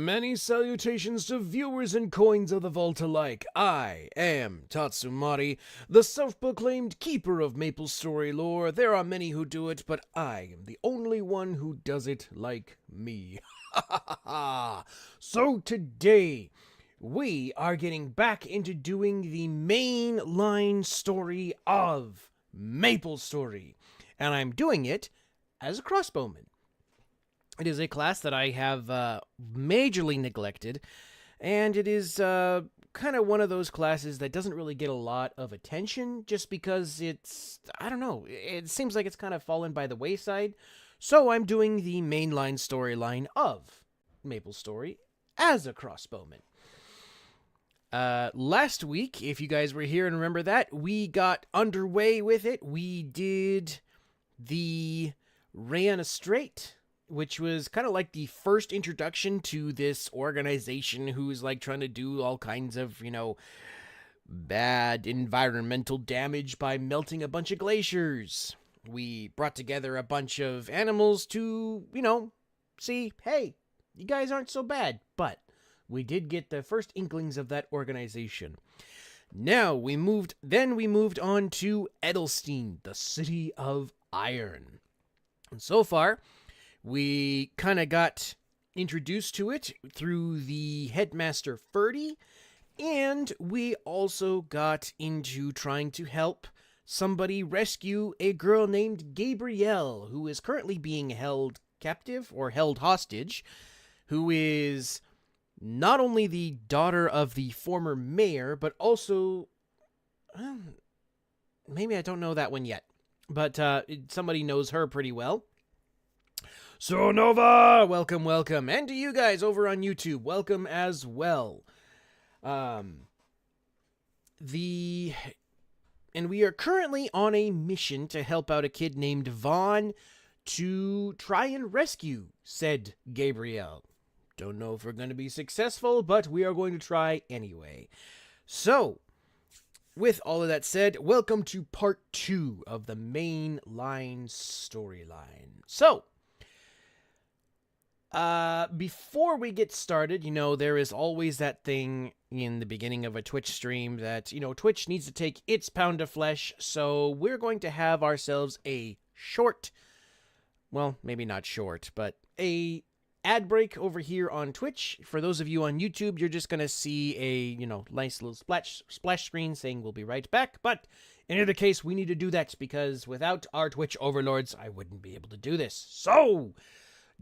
Many salutations to viewers and coins of the vault alike. I am Tatsumari, the self-proclaimed keeper of Maplestory lore. There are many who do it, but I am the only one who does it like me. So today, we are getting back into doing the mainline story of Maplestory, and I'm doing it as a crossbowman. It is a class that I have majorly neglected, and it is kind of one of those classes that doesn't really get a lot of attention just because it's, I don't know, it seems like it's kind of fallen by the wayside. So I'm doing the mainline storyline of Maplestory as a crossbowman. Last week, if you guys were here and remember that, we got underway with it. We did the Rayanna Strait, which was kind of like the first introduction to this organization who's like trying to do all kinds of, you know, bad environmental damage by melting a bunch of glaciers. We brought together a bunch of animals to, you know, see, hey, you guys aren't so bad, but we did get the first inklings of that organization. Now we moved on to Edelstein, the City of Iron. And so far, we kind of got introduced to it through the headmaster Ferdy, and we also got into trying to help somebody rescue a girl named Gabrielle, who is currently being held captive or held hostage, who is not only the daughter of the former mayor, but also, maybe I don't know that one yet, but somebody knows her pretty well. So Nova, welcome, and to you guys over on YouTube, welcome as well. And we are currently on a mission to help out a kid named Vaughn to try and rescue said Gabrielle. Don't know if we're going to be successful, but we are going to try anyway. So, with all of that said, welcome to part 2 of the mainline storyline. So, before we get started, you know, there is always that thing in the beginning of a Twitch stream that, you know, Twitch needs to take its pound of flesh, so we're going to have ourselves a short, well, maybe not short, but a ad break over here on Twitch. For those of you on YouTube, you're just going to see a, you know, nice little splash screen saying we'll be right back, but in either case, we need to do that because without our Twitch overlords, I wouldn't be able to do this. So,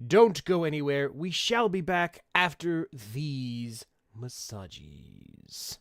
don't go anywhere. We shall be back after these massages.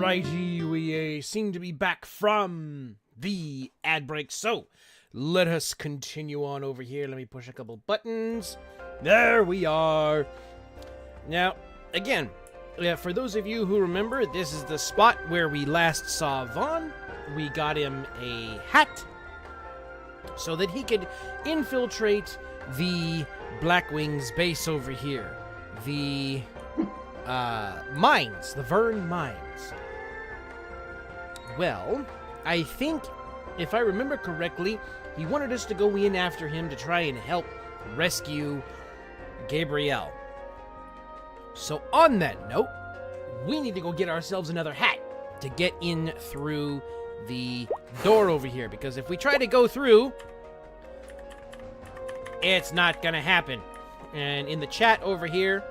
Alrighty, we seem to be back from the ad break, so let us continue on over here. Let me push a couple buttons. There we are. Now, again, for those of you who remember, this is the spot where we last saw Vaughn. We got him a hat so that he could infiltrate the Blackwing's base over here. The mines, the Vern mines. Well, I think, if I remember correctly, he wanted us to go in after him to try and help rescue Gabrielle. So on that note, we need to go get ourselves another hat to get in through the door over here, because if we try to go through, it's not gonna happen. And in the chat over here,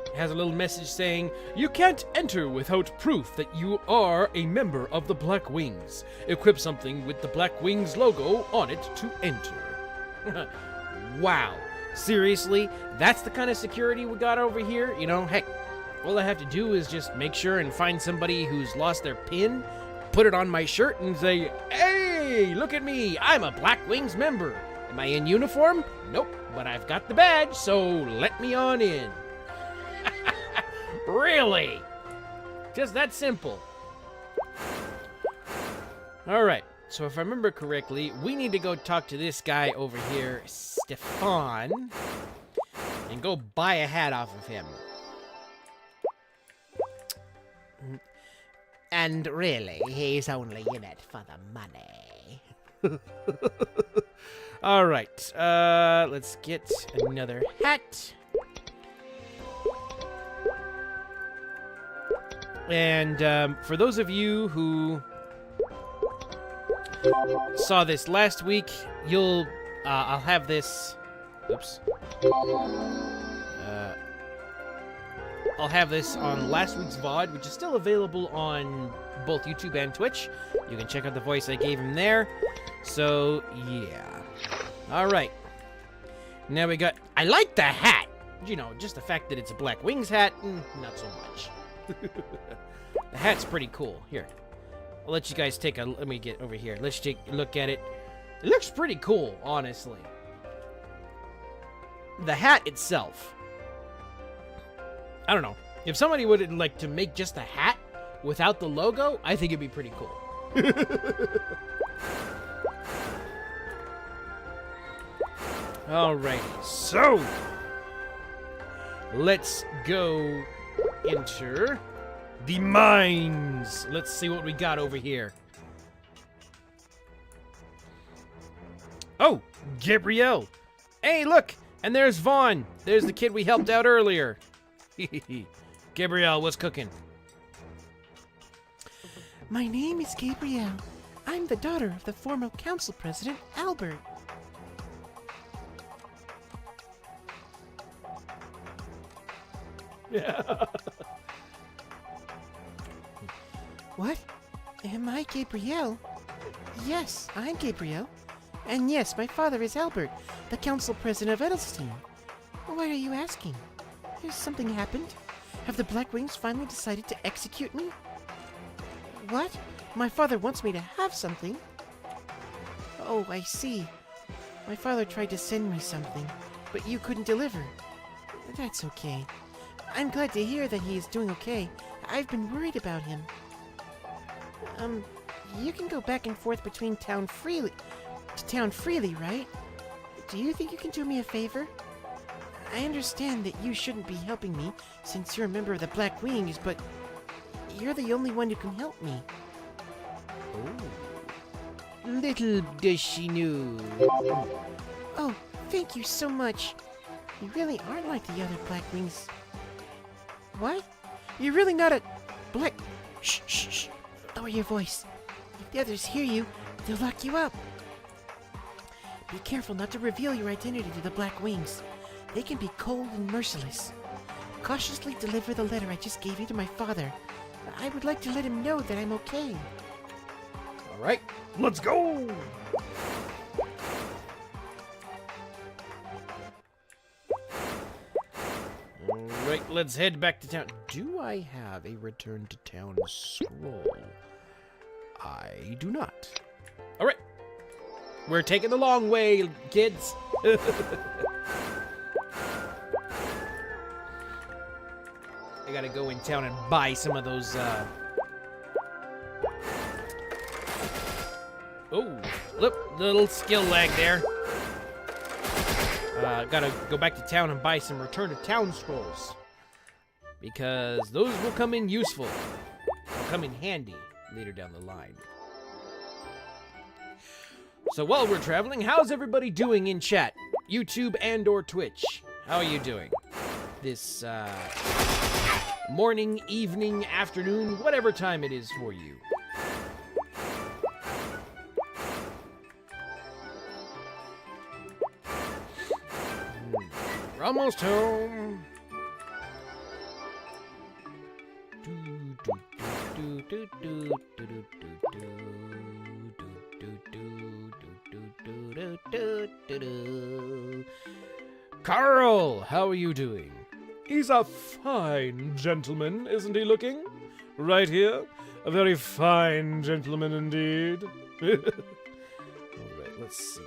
it has a little message saying, "You can't enter without proof that you are a member of the Black Wings. Equip something with the Black Wings logo on it to enter." Wow. Seriously? That's the kind of security we got over here? You know, heck, all I have to do is just make sure and find somebody who's lost their pin, put it on my shirt, and say, "Hey, look at me, I'm a Black Wings member. Am I in uniform? Nope, but I've got the badge, so let me on in." Really? Just that simple. Alright, so if I remember correctly, we need to go talk to this guy over here, Stefan, and go buy a hat off of him. And really, he's only in it for the money. Alright, let's get another hat. And for those of you who saw this last week, you'll, I'll have this, oops. I'll have this on last week's VOD, which is still available on both YouTube and Twitch. You can check out the voice I gave him there. So, yeah. Alright. Now we got, I like the hat. You know, just the fact that it's a Black Wings hat, not so much. The hat's pretty cool. Here, I'll let you guys take a, let me get over here. Let's take a look at it. It looks pretty cool, honestly. The hat itself, I don't know. If somebody would like to make just a hat without the logo, I think it'd be pretty cool. Alrighty, so let's go enter the mines. Let's see what we got over here. Oh, Gabrielle. Hey, look, and there's Vaughn. There's the kid we helped out earlier. Gabrielle, what's cooking? My name is Gabrielle. I'm the daughter of the former council president, Albert. What? Am I Gabrielle? Yes, I'm Gabrielle. And yes, my father is Albert, the council president of Edelstein. Why are you asking? Has something happened? Have the Black Wings finally decided to execute me? What? My father wants me to have something? Oh, I see. My father tried to send me something, but you couldn't deliver. That's okay. I'm glad to hear that he is doing okay. I've been worried about him. You can go back and forth between town freely, right? Do you think you can do me a favor? I understand that you shouldn't be helping me since you're a member of the Black Wings, but you're the only one who can help me. Oh. Little does she know. Oh, thank you so much. You really aren't like the other Black Wings. What? You're really not a Black... Shh, shh, shh. Lower your voice. If the others hear you, they'll lock you up. Be careful not to reveal your identity to the Black Wings. They can be cold and merciless. Cautiously deliver the letter I just gave you to my father. I would like to let him know that I'm okay. Alright, let's go! right, let's head back to town. Do I have a return to town scroll? I do not. All right. We're taking the long way, kids. I gotta go in town and buy some of those, Oh, look, little skill lag there. Gotta go back to town and buy some return to town scrolls. Because those will come in useful. They'll come in handy later down the line. So while we're traveling, how's everybody doing in chat? YouTube and or Twitch? How are you doing? This, morning, evening, afternoon, whatever time it is for you. We're almost home. Carl, how are you doing? He's a fine gentleman, isn't he looking? Right here? A very fine gentleman indeed. Alright, let's see.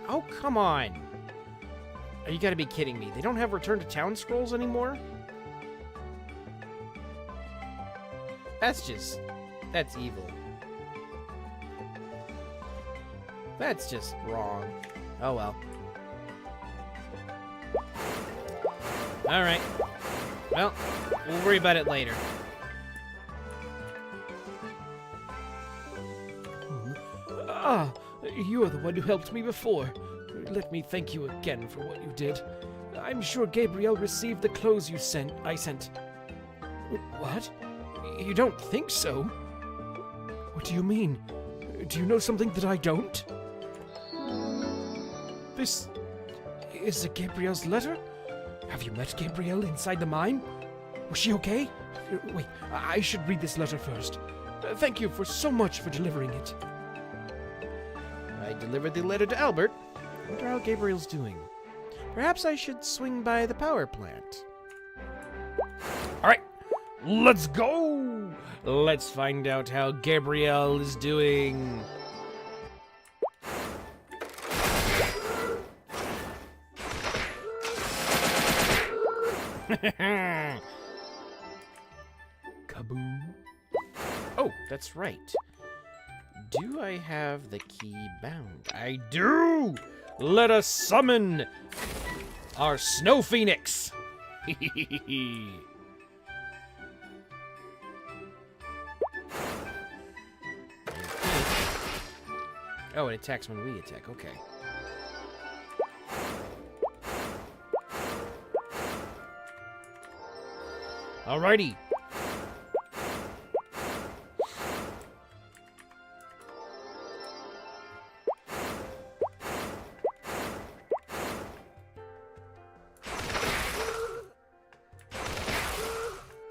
Oh, come on. You gotta be kidding me. They don't have return to town scrolls anymore? That's evil. That's just wrong. Oh well. Alright. Well, we'll worry about it later. Ah, you are the one who helped me before. Let me thank you again for what you did. I'm sure Gabrielle received the clothes I sent. What? You don't think so? What do you mean? Do you know something that I don't? This is Gabrielle's letter? Have you met Gabrielle inside the mine? Was she okay? Wait, I should read this letter first. Thank you for so much for delivering it. I delivered the letter to Albert. I wonder how Gabriel's doing. Perhaps I should swing by the power plant. Alright, let's go! Let's find out how Gabrielle is doing. Kaboom. Oh, that's right. Do I have the key bound? I do! Let us summon our Snow Phoenix! Oh, it attacks when we attack. Okay. Alrighty.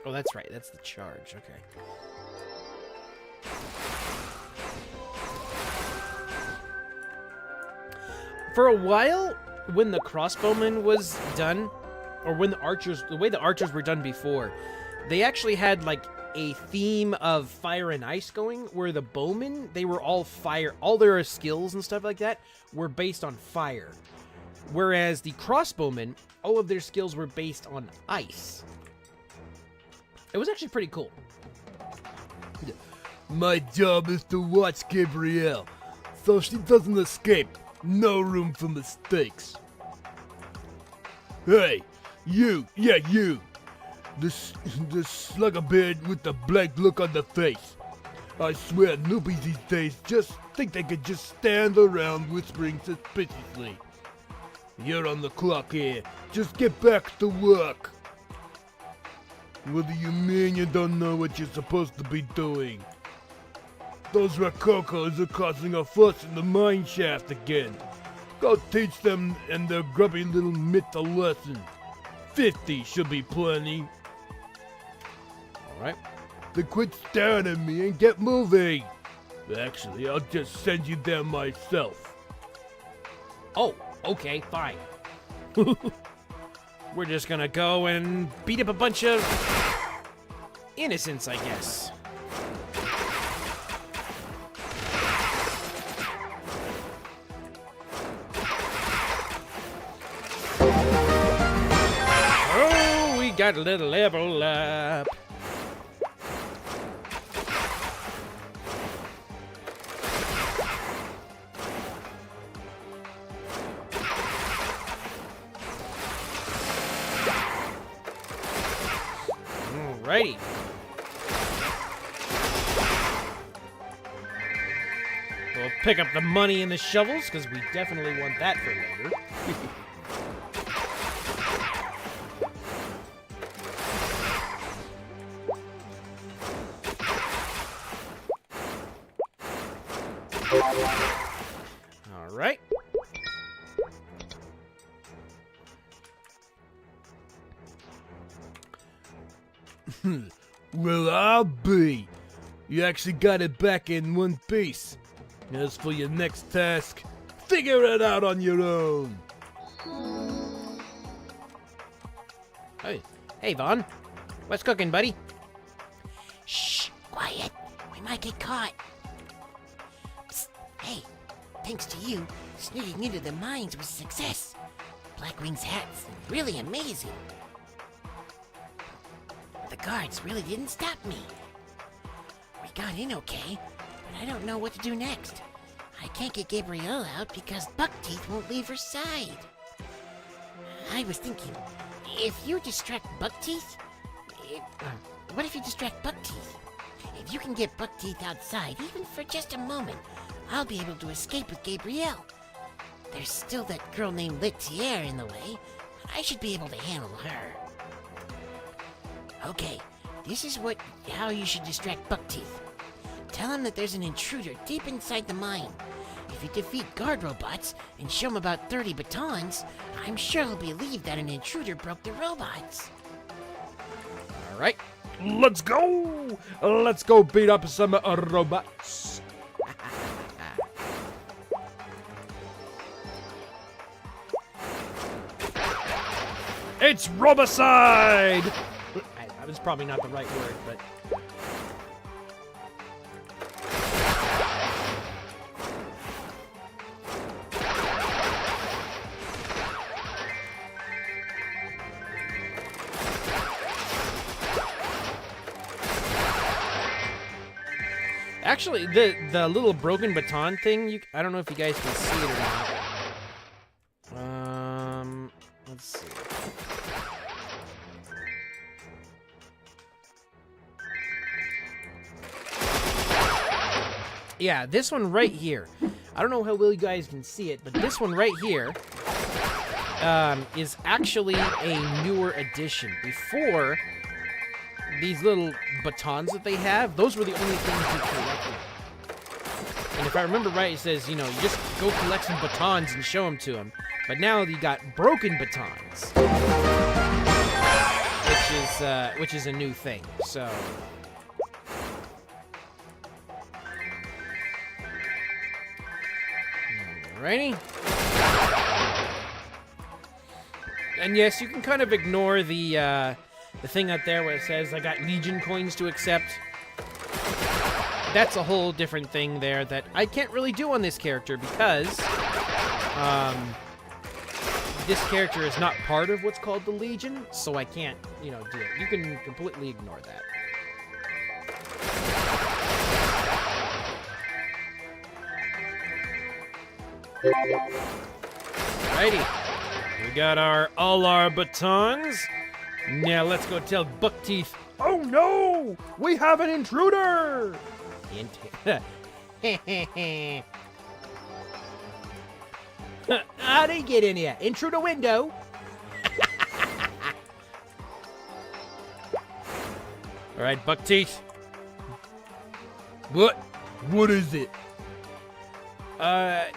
Oh, that's right. That's the charge. Okay. For a while, when the crossbowman was done, or when the way the archers were done before, they actually had like a theme of fire and ice going, where the bowmen, they were all fire, all their skills and stuff like that were based on fire. Whereas the crossbowmen, all of their skills were based on ice. It was actually pretty cool. My job is to watch Gabrielle, so she doesn't escape. No room for mistakes. Hey, you, yeah, you. The sluggerbeard with the blank look on the face. I swear newbies these days just think they could just stand around whispering suspiciously. You're on the clock here. Just get back to work. What do you mean you don't know what you're supposed to be doing? Those Rokokos are causing a fuss in the mine shaft again. Go teach them and their grubby little mitts a lesson. 50 should be plenty. Alright. Then quit staring at me and get moving. Actually, I'll just send you there myself. Oh, okay, fine. we're just gonna go and beat up a bunch of innocents, I guess. Oh, we got a little level up. Alrighty. We'll pick up the money and the shovels, because we definitely want that for later. Alright. Well, I'll be. You actually got it back in one piece. As for your next task, figure it out on your own. Hey, Vaughn. What's cooking, buddy? Shh, quiet. We might get caught. Psst, hey, thanks to you, sneaking into the mines was a success. Blackwing's hat's really amazing. The guards really didn't stop me. We got in okay, but I don't know what to do next. I can't get Gabrielle out because Buckteeth won't leave her side. I was thinking, if you distract Buckteeth... what if you distract Buckteeth? If you can get Buckteeth outside, even for just a moment, I'll be able to escape with Gabrielle. There's still that girl named Litier in the way, but I should be able to handle her. Okay, this is how you should distract Buckteeth. Tell him that there's an intruder deep inside the mine. If you defeat guard robots and show him about 30 batons, I'm sure he'll believe that an intruder broke the robots. Alright. Let's go! Let's go beat up some robots. It's Robicide! That was probably not the right word, but... Actually, the little broken baton thing, I don't know if you guys can see it or not. Let's see. Yeah, this one right here. I don't know how well you guys can see it, but this one right here is actually a newer addition. Before, these little batons that they have, those were the only things you collected. And if I remember right, it says, you know, you just go collect some batons and show them to them. But now you got broken batons, which is a new thing. So, alrighty. And yes, you can kind of ignore the thing out there where it says I got Legion coins to accept. That's a whole different thing there that I can't really do on this character because this character is not part of what's called the Legion, so I can't, you know, do it. You can completely ignore that. Alrighty. We got all our batons. Now let's go tell Buckteeth, oh no! We have an intruder! How'd he get in here? In through the window? Alright, Buckteeth. What? What is it?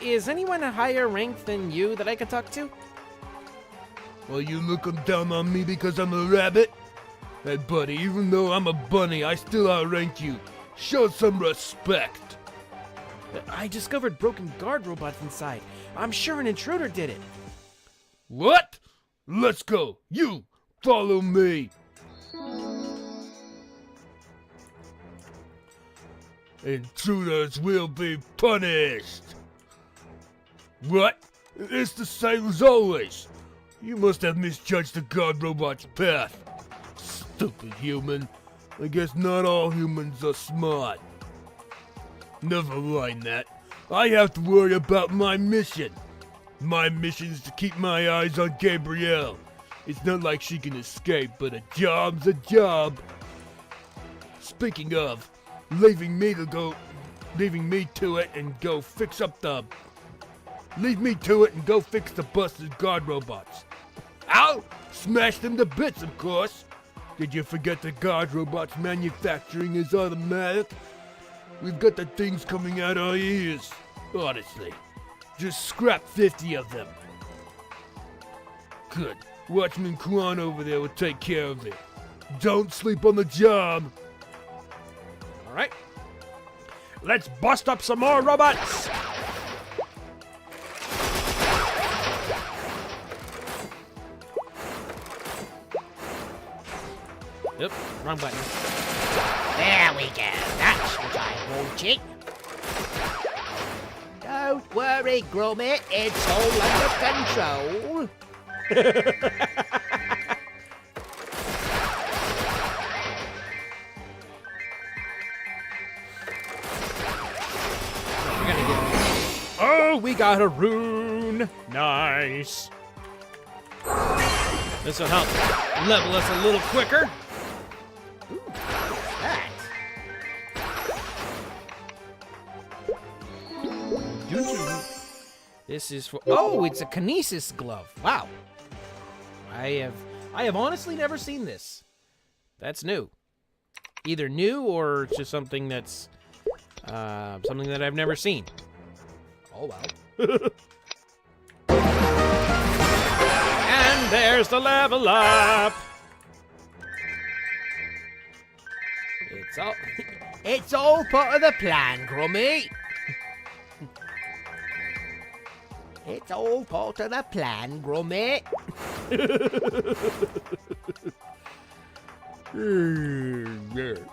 Is anyone a higher rank than you that I could talk to? Are you looking down on me because I'm a rabbit? Hey, buddy, even though I'm a bunny, I still outrank you. Show some respect. I discovered broken guard robots inside. I'm sure an intruder did it. What? Let's go. You, follow me. Intruders will be punished. What? It's the same as always. You must have misjudged the guard robot's path. Stupid human. I guess not all humans are smart. Never mind that. I have to worry about my mission. My mission is to keep my eyes on Gabrielle. It's not like she can escape, but a job's a job. Speaking of, leaving me to it and go fix the busted guard robots. Ow! Smash them to bits, of course. Did you forget the guard robots manufacturing is automatic? We've got the things coming out our ears. Honestly, just scrap 50 of them. Good. Watchman Kwan over there will take care of it. Don't sleep on the job. All right. Let's bust up some more robots. Yep, wrong button. There we go. That's what I wanted. Don't worry, Gromit. It's all under control. Oh, we got a rune. Nice. This will help level us a little quicker. This is for... Oh, it's a kinesis glove. Wow. I have honestly never seen this. That's new. Either new or just something that's something that I've never seen. Oh, wow. And there's the level up. It's all part of the plan, Gromit. It's all part of the plan, Gromit.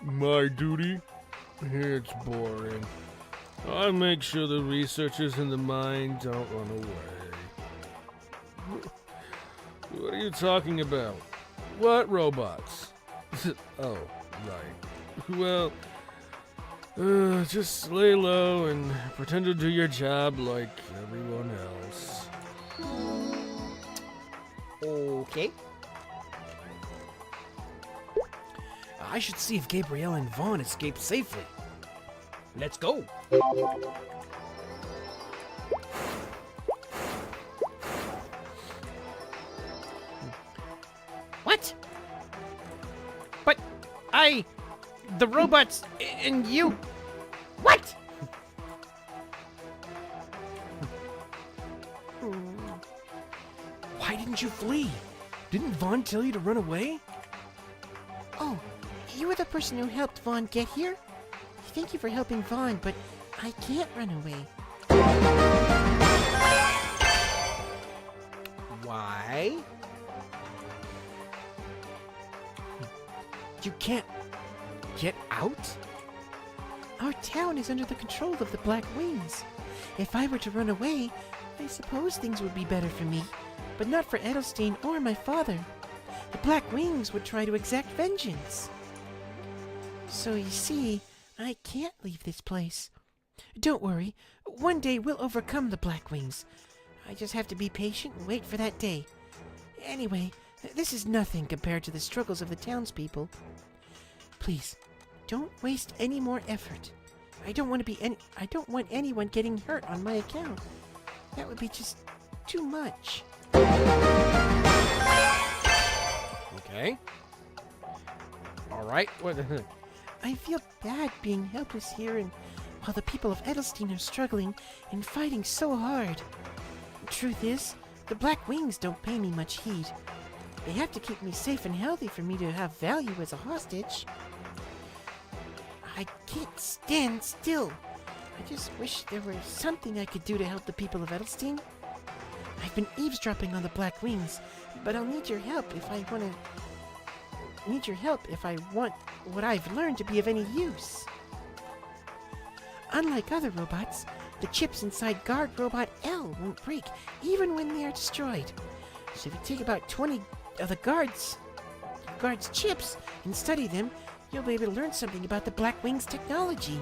My duty? It's boring. I make sure the researchers in the mine don't run away. What are you talking about? What robots? Oh, right. Well, just lay low and pretend to do your job like everyone else. Okay. I should see if Gabrielle and Vaughn escaped safely. Let's go. What? But the robots and you. What? Why didn't you flee? Didn't Vaughn tell you to run away? Oh, you were the person who helped Vaughn get here? Thank you for helping Vaughn, but I can't run away. Why? You can't get out? Our town is under the control of the Black Wings. If I were to run away, I suppose things would be better for me, but not for Edelstein or my father. The Black Wings would try to exact vengeance. So you see, I can't leave this place. Don't worry, one day we'll overcome the Black Wings. I just have to be patient and wait for that day. Anyway, this is nothing compared to the struggles of the townspeople. Please, don't waste any more effort. I don't want anyone getting hurt on my account. That would be just too much. Okay. All right. What? I feel bad being helpless here and while the people of Edelstein are struggling and fighting so hard. The truth is, the Black Wings don't pay me much heed. They have to keep me safe and healthy for me to have value as a hostage. I can't stand still. I just wish there were something I could do to help the people of Edelstein. I've been eavesdropping on the Black Wings, but I'll need your help if I want what I've learned to be of any use. Unlike other robots, the chips inside Guard Robot L won't break, even when they are destroyed. So if you take about 20 of the guard's chips and study them, you'll be able to learn something about the Black Wings technology.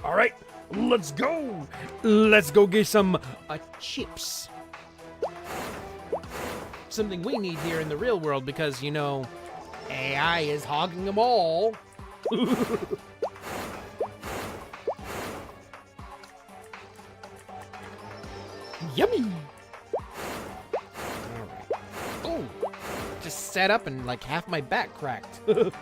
All right, let's go. Let's go get some chips. Something we need here in the real world because, you know, AI is hogging them all. Yummy. All right. Oh, just sat up and like half my back cracked. We'll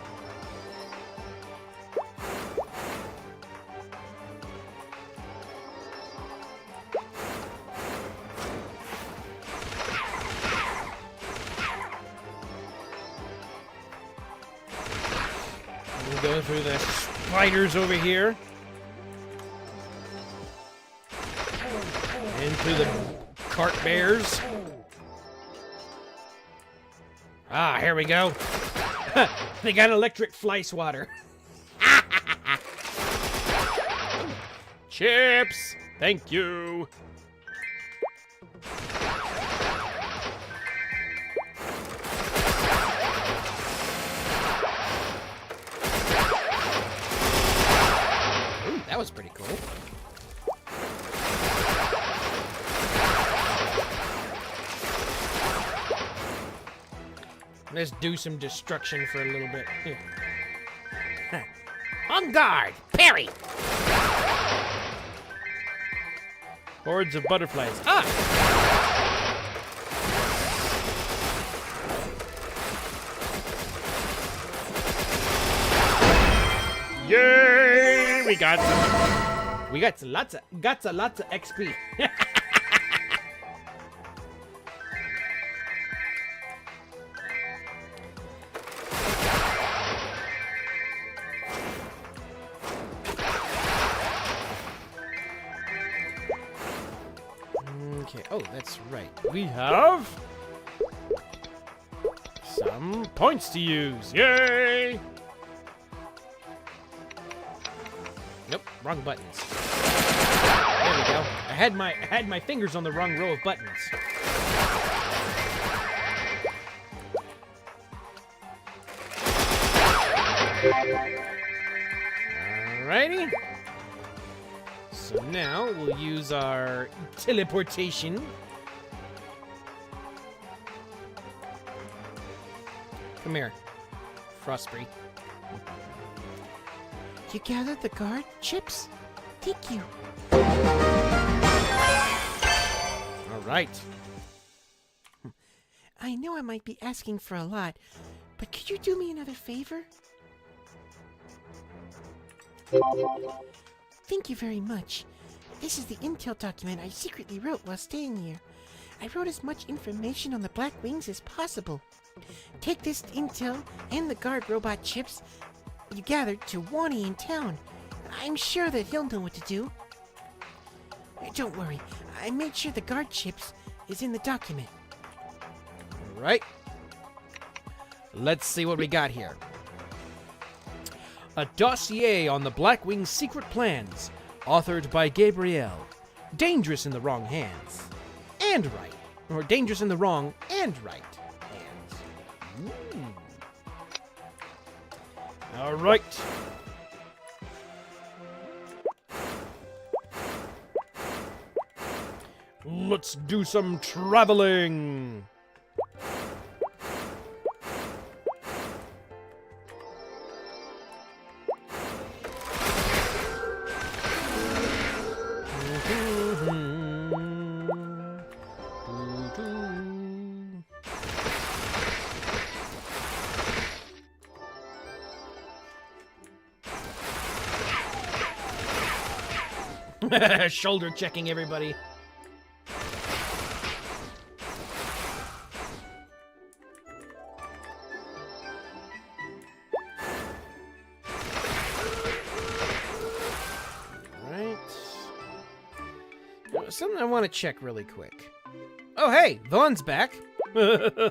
go through the spiders over here. Into the cart bears. Ah, here we go. They got electric fly swatter. Chips! Thank you. Ooh, that was pretty cool. Let's do some destruction for a little bit. Here. On guard! Parry! Hordes of butterflies. Ah! Yay! We got lots of XP. Okay, oh, that's right. We have some points to use. Yay! Nope, wrong buttons. There we go. I had my fingers on the wrong row of buttons. Alrighty. So now we'll use our teleportation. Come here, Frostbury. You gathered the guard chips? Thank you. All right. I know I might be asking for a lot, but could you do me another favor? Thank you very much. This is the intel document I secretly wrote while staying here. I wrote as much information on the Black Wings as possible. Take this intel and the guard robot chips you gathered to Wani in town. I'm sure that he'll know what to do. Don't worry, I made sure the guard chips is in the document. All right. Let's see what we got here. A dossier on the Black Wing's secret plans, authored by Gabrielle. Dangerous in the wrong hands. And right. Or dangerous in the wrong and right hands. All right. Let's do some traveling. Shoulder checking everybody. Right. Something I want to check really quick. Oh, hey, Vaughn's back. All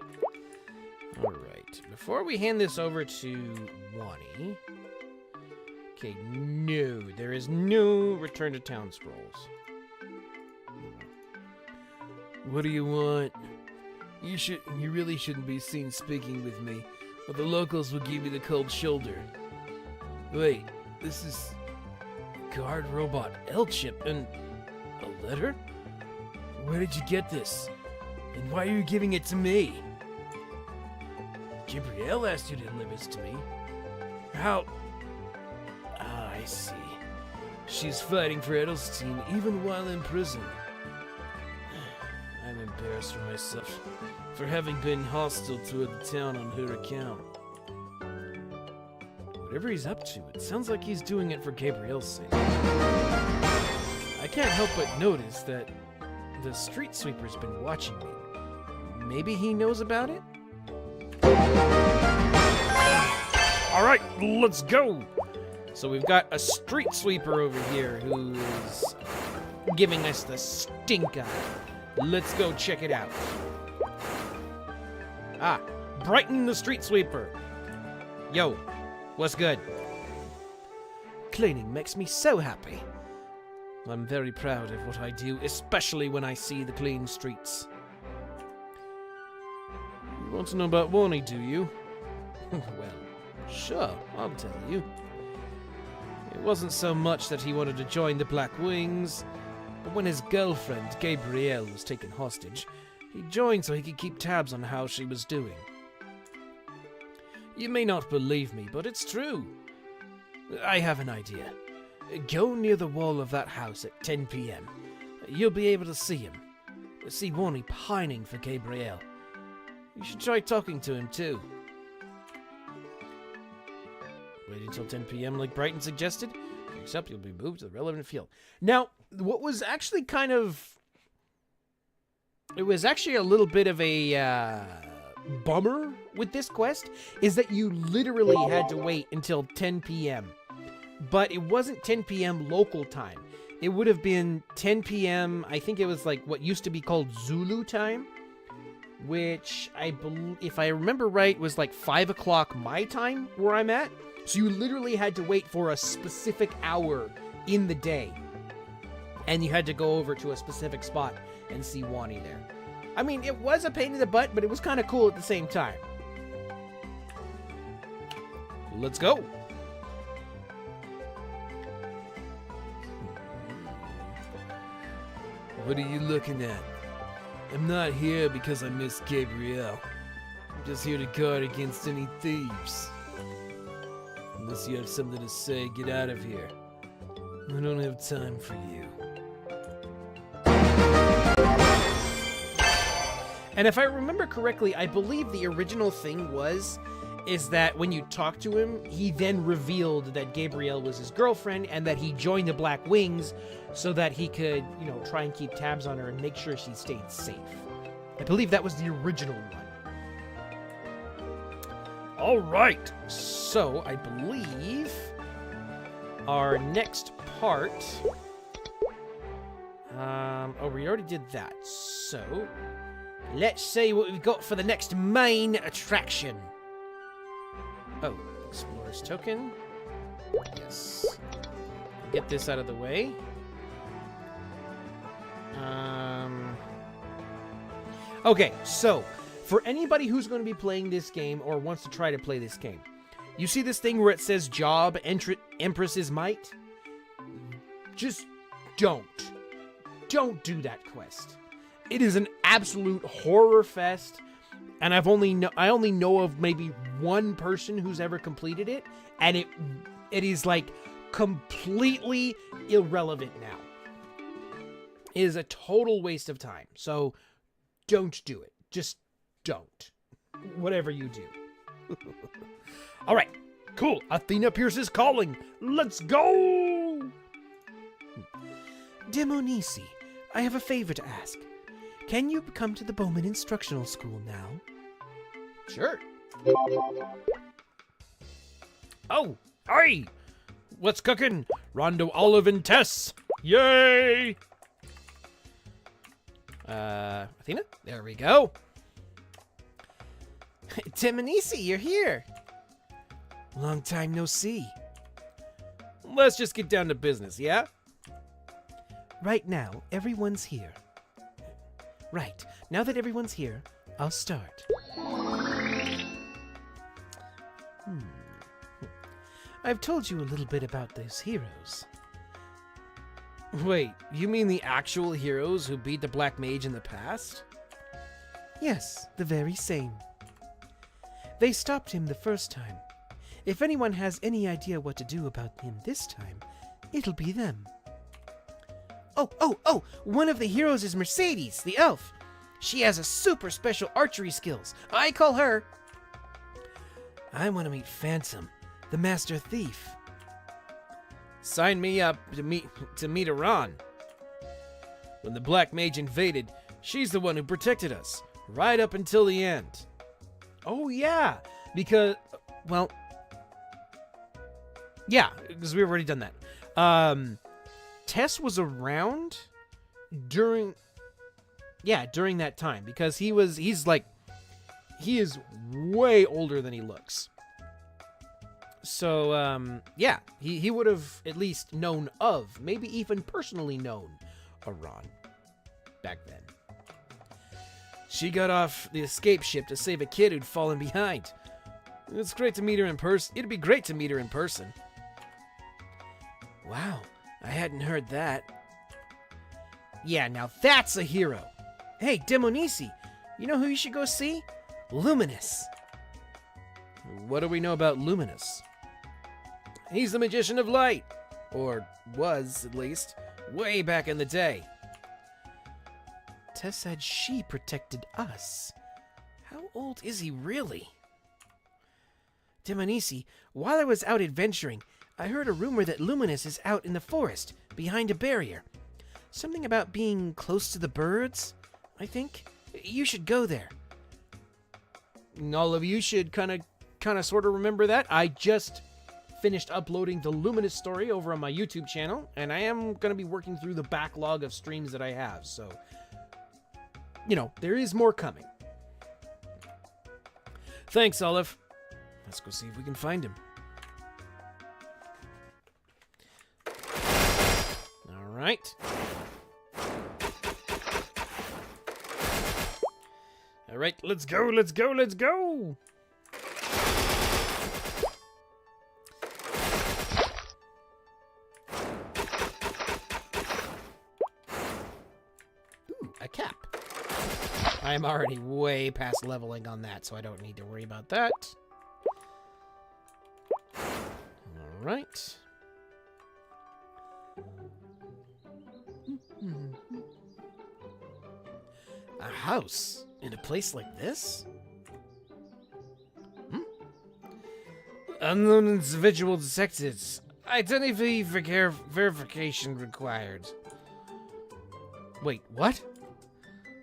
right. Before we hand this over to Wani. Okay, no, there is no return to town scrolls. What do you want? You really shouldn't be seen speaking with me, or the locals will give you the cold shoulder. Wait, this is guard robot L-chip and a letter? Where did you get this? And why are you giving it to me? Gabrielle asked you to deliver this to me. How? Ah, I see. She's fighting for Edelstein even while in prison. I'm embarrassed for myself for having been hostile toward the town on her account. Whatever he's up to, it sounds like he's doing it for Gabrielle's sake. I can't help but notice that the street sweeper's been watching me. Maybe he knows about it? All right, let's go. So we've got a street sweeper over here who's giving us the stink eye. Let's go check it out. Ah, Brighton the street sweeper. Yo, what's good? Cleaning makes me so happy. I'm very proud of what I do, especially when I see the clean streets. You want to know about Warney, do you? Well, sure, I'll tell you. It wasn't so much that he wanted to join the Black Wings, but when his girlfriend, Gabrielle, was taken hostage, he joined so he could keep tabs on how she was doing. You may not believe me, but it's true. I have an idea. Go near the wall of that house at 10 p.m. You'll be able to see him. See Warney pining for Gabrielle. You should try talking to him, too. Wait until 10 p.m. like Brighton suggested, except you'll be moved to the relevant field. Now, what was actually kind of... It was actually a little bit of a bummer with this quest, is that you literally had to wait until 10 p.m. But it wasn't 10 p.m. local time. It would have been 10 p.m., I think it was like what used to be called Zulu time, which I believe, if I remember right, was like 5 o'clock my time where I'm at. So you literally had to wait for a specific hour in the day. And you had to go over to a specific spot and see Wani there. I mean, it was a pain in the butt, but it was kind of cool at the same time. Let's go. What are you looking at? I'm not here because I miss Gabrielle. I'm just here to guard against any thieves. Unless you have something to say, get out of here. I don't have time for you. And if I remember correctly, I believe the original thing is that when you talk to him, he then revealed that Gabrielle was his girlfriend and that he joined the Black Wings so that he could, try and keep tabs on her and make sure she stayed safe. I believe that was the original one. All right. So I believe our next part... we already did that. So let's see what we've got for the next main attraction. Oh, Explorer's Token. Yes. Get this out of the way. Okay, so, for anybody who's going to be playing this game or wants to try to play this game, you see this thing where it says Job, Empress's Might? Just don't. Don't do that quest. It is an absolute horror fest. And I only know of maybe one person who's ever completed it, and it is like completely irrelevant now. It is a total waste of time. So don't do it. Just don't. Whatever you do. All right. Cool. Athena Pierce is calling. Let's go. Demonisi, I have a favor to ask. Can you come to the Bowman Instructional School now? Sure. Oh, hey! What's cooking? Rondo, Olive, and Tess! Yay! Athena? There we go. Timonisi, you're here. Long time no see. Let's just get down to business, yeah? Right now, everyone's here. Right, now that everyone's here, I'll start. I've told you a little bit about those heroes. Wait, you mean the actual heroes who beat the Black Mage in the past? Yes, the very same. They stopped him the first time. If anyone has any idea what to do about him this time, it'll be them. Oh, one of the heroes is Mercedes, the elf. She has a super special archery skills. I call her... I want to meet Phantom, the master thief. Sign me up to meet Iran. When the Black Mage invaded, she's the one who protected us, right up until the end. Oh yeah, because, well, yeah, because we've already done that. Tess was around during that time, because he is way older than he looks. So, yeah, he would have at least known of, maybe even personally known, Iran back then. She got off the escape ship to save a kid who'd fallen behind. It's great to meet her in person. It'd be great to meet her in person. Wow, I hadn't heard that. Yeah, now that's a hero. Hey, Demonisi, you know who you should go see? Luminous. What do we know about Luminous? He's the Magician of Light. Or was, at least, way back in the day. Tess said she protected us. How old is he really? Demonisi, while I was out adventuring, I heard a rumor that Luminous is out in the forest, behind a barrier. Something about being close to the birds, I think. You should go there. All of you should kind of sort of remember that. I just finished uploading the Luminous story over on my YouTube channel, and I am going to be working through the backlog of streams that I have, so, you know, there is more coming. Thanks, Olive. Let's go see if we can find him. All right. All right, let's go, let's go, let's go! Ooh, a cap. I'm already way past leveling on that, so I don't need to worry about that. All right. A house in a place like this? Unknown individual detected. Identity verification required. Wait, what?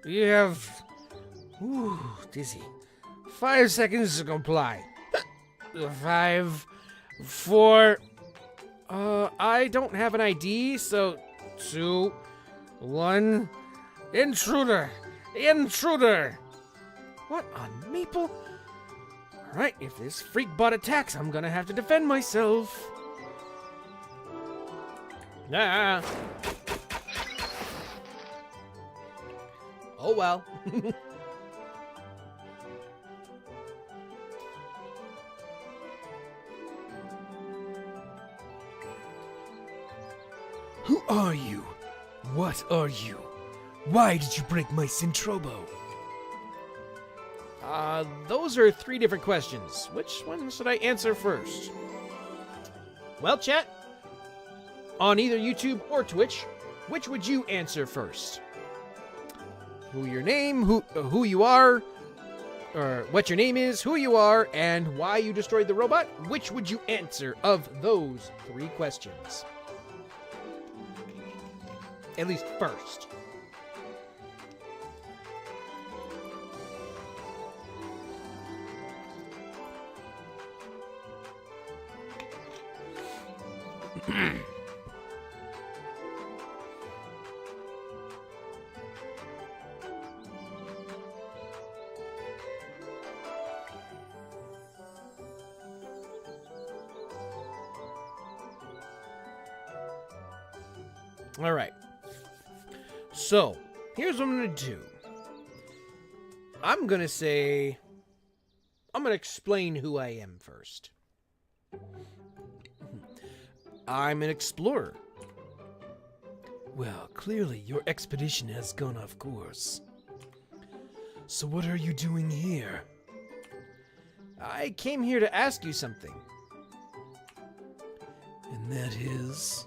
You have... Ooh, dizzy. 5 seconds to comply. 5, 4... I don't have an ID, so... 2, 1... Intruder! Intruder! What on Maple? Alright, if this freak bot attacks, I'm gonna have to defend myself. Ah. Oh well. Who are you? What are you? Why did you break my Centrobo? Those are 3 different questions. Which one should I answer first? Well, chat, on either YouTube or Twitch, which would you answer first? Who your name, who you are, or what your name is, who you are, and why you destroyed the robot? Which would you answer of those 3 questions? At least first. All right. So, here's what I'm going to do. I'm going to explain who I am first. I'm an explorer. Well, clearly your expedition has gone off course. So what are you doing here? I came here to ask you something. And that is...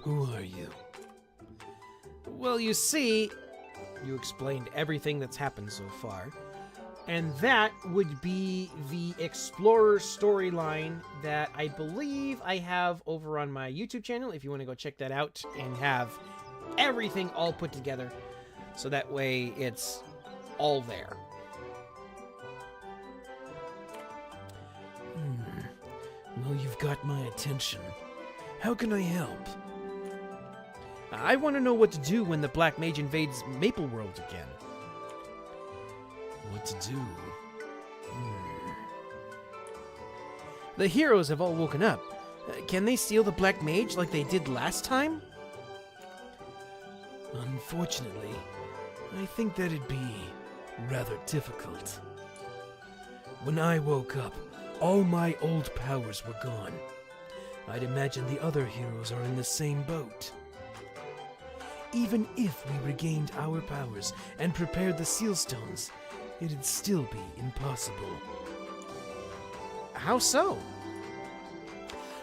Who are you? Well, you see, you explained everything that's happened so far. And that would be the Explorer storyline that I believe I have over on my YouTube channel, if you want to go check that out and have everything all put together. So that way it's all there. Well, you've got my attention. How can I help? I want to know what to do when the Black Mage invades Maple World again. What to do? The heroes have all woken up. Can they steal the Black Mage like they did last time? Unfortunately, I think that'd be rather difficult. When I woke up, all my old powers were gone. I'd imagine the other heroes are in the same boat. Even if we regained our powers and prepared the seal stones, it'd still be impossible. How so?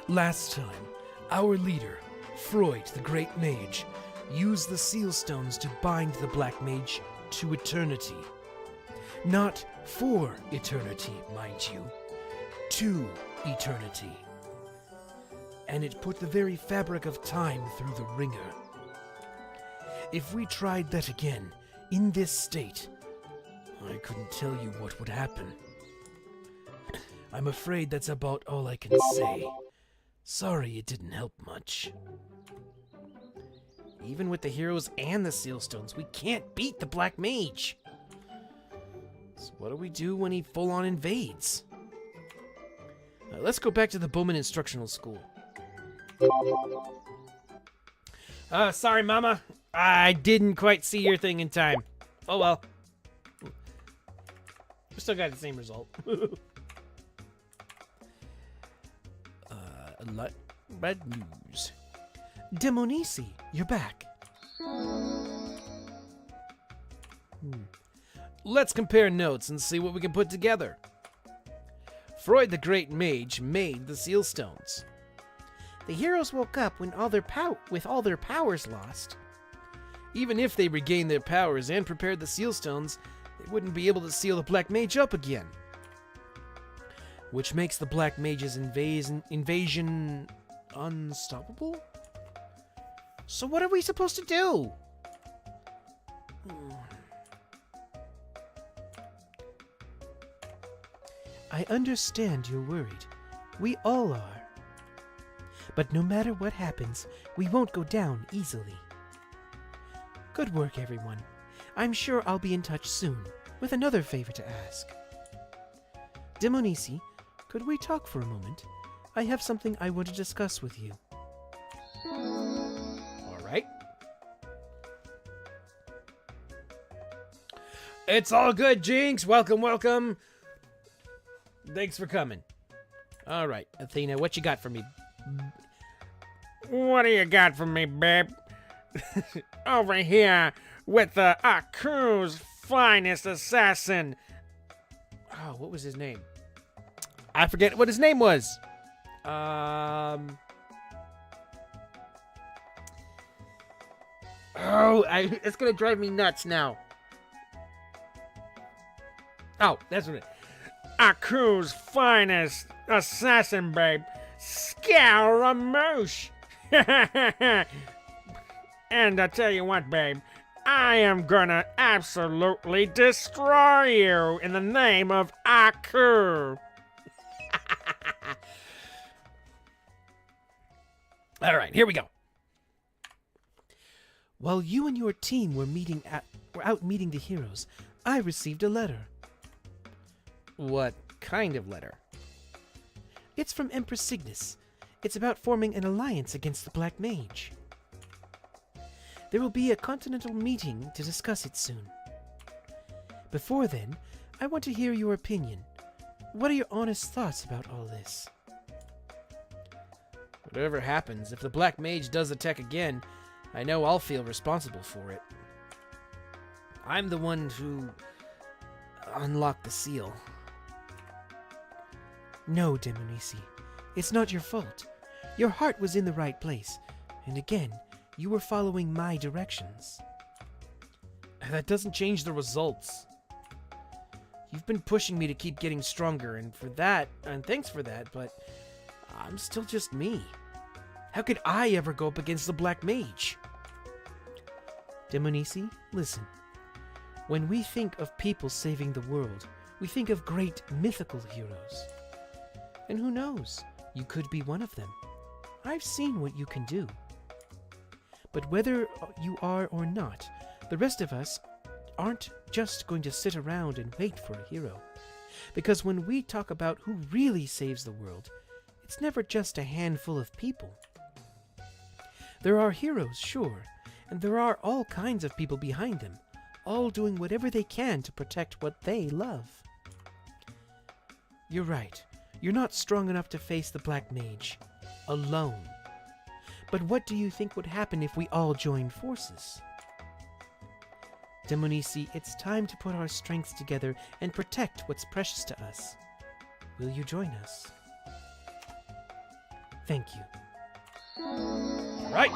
Last time, our leader, Freud the Great Mage, used the seal stones to bind the Black Mage to eternity. Not for eternity, mind you. To eternity. And it put the very fabric of time through the ringer. If we tried that again, in this state, I couldn't tell you what would happen. I'm afraid that's about all I can say. Sorry it didn't help much. Even with the heroes and the seal stones, we can't beat the Black Mage. So what do we do when he full-on invades? Let's go back to the Bowman Instructional School. Sorry, Mama. I didn't quite see your thing in time. Oh well. We still got the same result. Bad news. Demonisi, you're back. Let's compare notes and see what we can put together. Freud the Great Mage made the seal stones. The heroes woke up when with all their powers lost. Even if they regained their powers and prepared the seal stones, they wouldn't be able to seal the Black Mage up again. Which makes the Black Mage's invasion unstoppable? So what are we supposed to do? I understand you're worried. We all are. But no matter what happens, we won't go down easily. Good work, everyone. I'm sure I'll be in touch soon with another favor to ask. Demonisi, could we talk for a moment? I have something I want to discuss with you. All right. It's all good, Jinx. Welcome, welcome. Thanks for coming. All right, Athena, what you got for me? What do you got for me, babe? Over here with the Aku's finest assassin. Oh, what was his name? I forget what his name was. It's gonna drive me nuts now. Oh, that's what it. Aku's finest assassin, babe. Scaramouche. And I tell you what, babe, I am gonna absolutely destroy you in the name of Aku. All right, here we go. While you and your team were out meeting the heroes, I received a letter. What kind of letter? It's from Empress Cygnus. It's about forming an alliance against the Black Mage. There will be a continental meeting to discuss it soon. Before then, I want to hear your opinion. What are your honest thoughts about all this? Whatever happens, if the Black Mage does attack again, I know I'll feel responsible for it. I'm the one who unlocked the seal. No, Demonisi. It's not your fault. Your heart was in the right place. And again, you were following my directions. That doesn't change the results. You've been pushing me to keep getting stronger, and thanks for that, but I'm still just me. How could I ever go up against the Black Mage? Demonisi, listen. When we think of people saving the world, we think of great mythical heroes. And who knows, you could be one of them. I've seen what you can do. But whether you are or not, the rest of us aren't just going to sit around and wait for a hero. Because when we talk about who really saves the world, it's never just a handful of people. There are heroes, sure, and there are all kinds of people behind them, all doing whatever they can to protect what they love. You're right. You're not strong enough to face the Black Mage alone. But what do you think would happen if we all joined forces? Demonisi, it's time to put our strengths together and protect what's precious to us. Will you join us? Thank you. Right.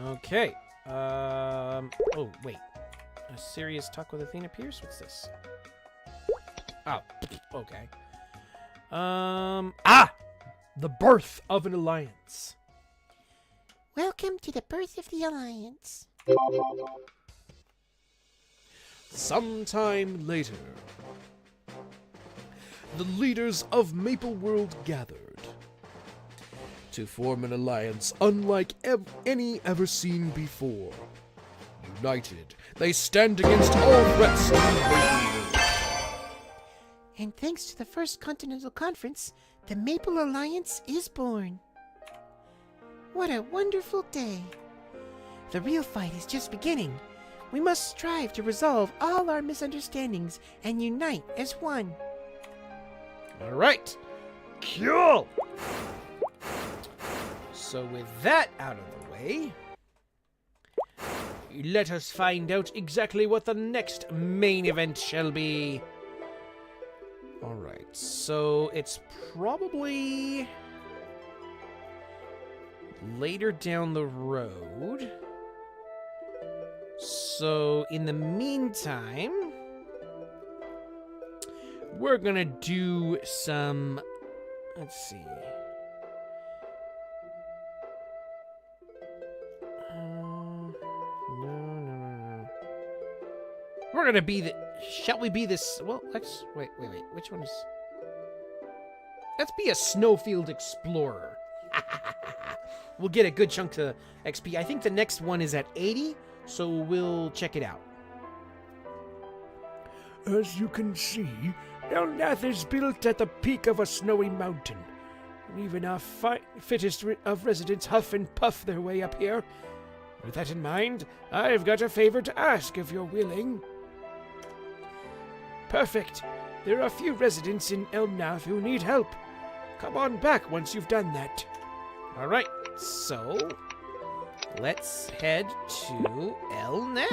Okay. Oh, wait. A serious talk with Athena Pierce? What's this? Oh, okay. The birth of an alliance. Welcome to the birth of the alliance. Sometime later, the leaders of Maple World gathered to form an alliance unlike any ever seen before. United, they stand against all threats to Maple World. And thanks to the First Continental Conference, the Maple Alliance is born. What a wonderful day. The real fight is just beginning. We must strive to resolve all our misunderstandings and unite as one. All right. Cool. So with that out of the way, let us find out exactly what the next main event shall be. All right, so it's probably later down the road. So in the meantime, we're gonna do some, let's see. No. We're gonna be the, shall we be this, well, let's, wait, which one is, let's be a Snowfield Explorer. We'll get a good chunk of XP. I think the next one is at 80, so we'll check it out. As you can see, Elnath is built at the peak of a snowy mountain. Even our fittest of residents huff and puff their way up here. With that in mind, I've got a favor to ask if you're willing. Perfect. There are a few residents in Elnath who need help. Come on back once you've done that. All right, so let's head to Elnath.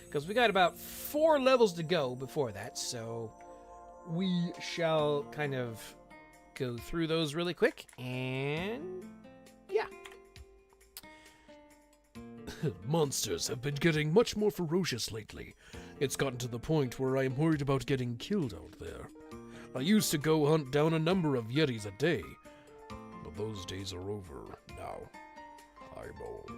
Because we got about 4 levels to go before that, so we shall kind of go through those really quick, and yeah. Monsters have been getting much more ferocious lately. It's gotten to the point where I am worried about getting killed out there. I used to go hunt down a number of Yetis a day, but those days are over now. I'm old.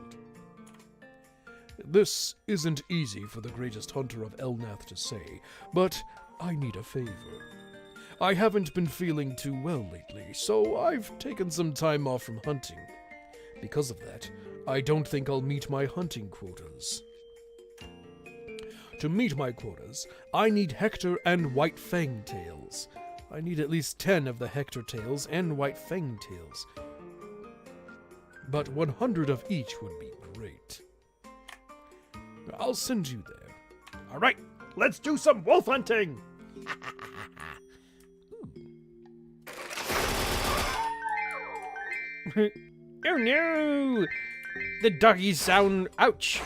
This isn't easy for the greatest hunter of Elnath to say, but I need a favor. I haven't been feeling too well lately, so I've taken some time off from hunting. Because of that, I don't think I'll meet my hunting quotas. To meet my quotas, I need Hector and White Fang tails. I need at least 10 of the Hector tails and White Fang tails. But 100 of each would be great. I'll send you there. All right, let's do some wolf hunting. Oh no! The doggies sound. Ouch!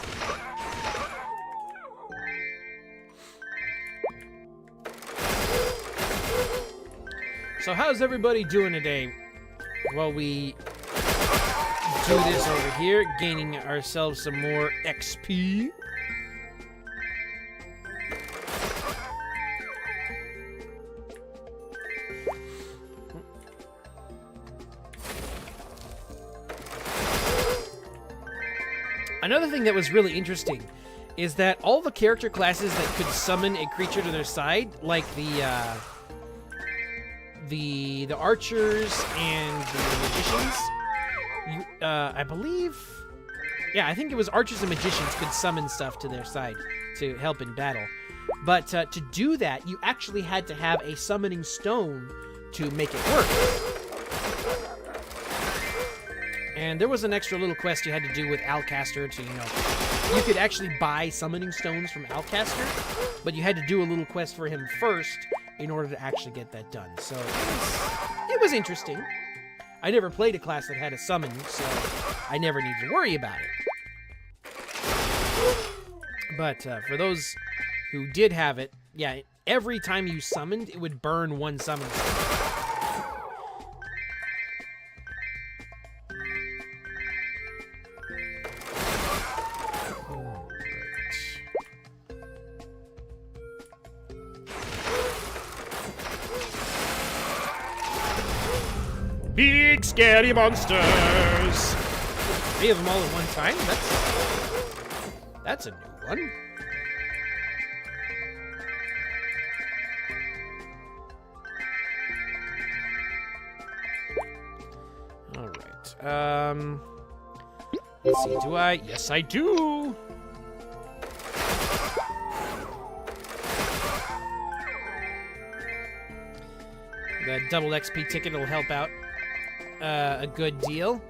So how's everybody doing today? While we do this over here, gaining ourselves some more XP. Another thing that was really interesting is that all the character classes that could summon a creature to their side, like the archers and the magicians, I believe, yeah, I think it was archers and magicians could summon stuff to their side to help in battle. But to do that, you actually had to have a summoning stone to make it work. And there was an extra little quest you had to do with Alcaster to, you could actually buy summoning stones from Alcaster, but you had to do a little quest for him first in order to actually get that done. So it was interesting. I never played a class that had a summon, so I never needed to worry about it. But for those who did have it, yeah, every time you summoned, it would burn one summon stone. Big scary monsters. 3 of them all at one time? That's a new one. All right. Let's see. Do I? Yes, I do. The double XP ticket will help out a good deal.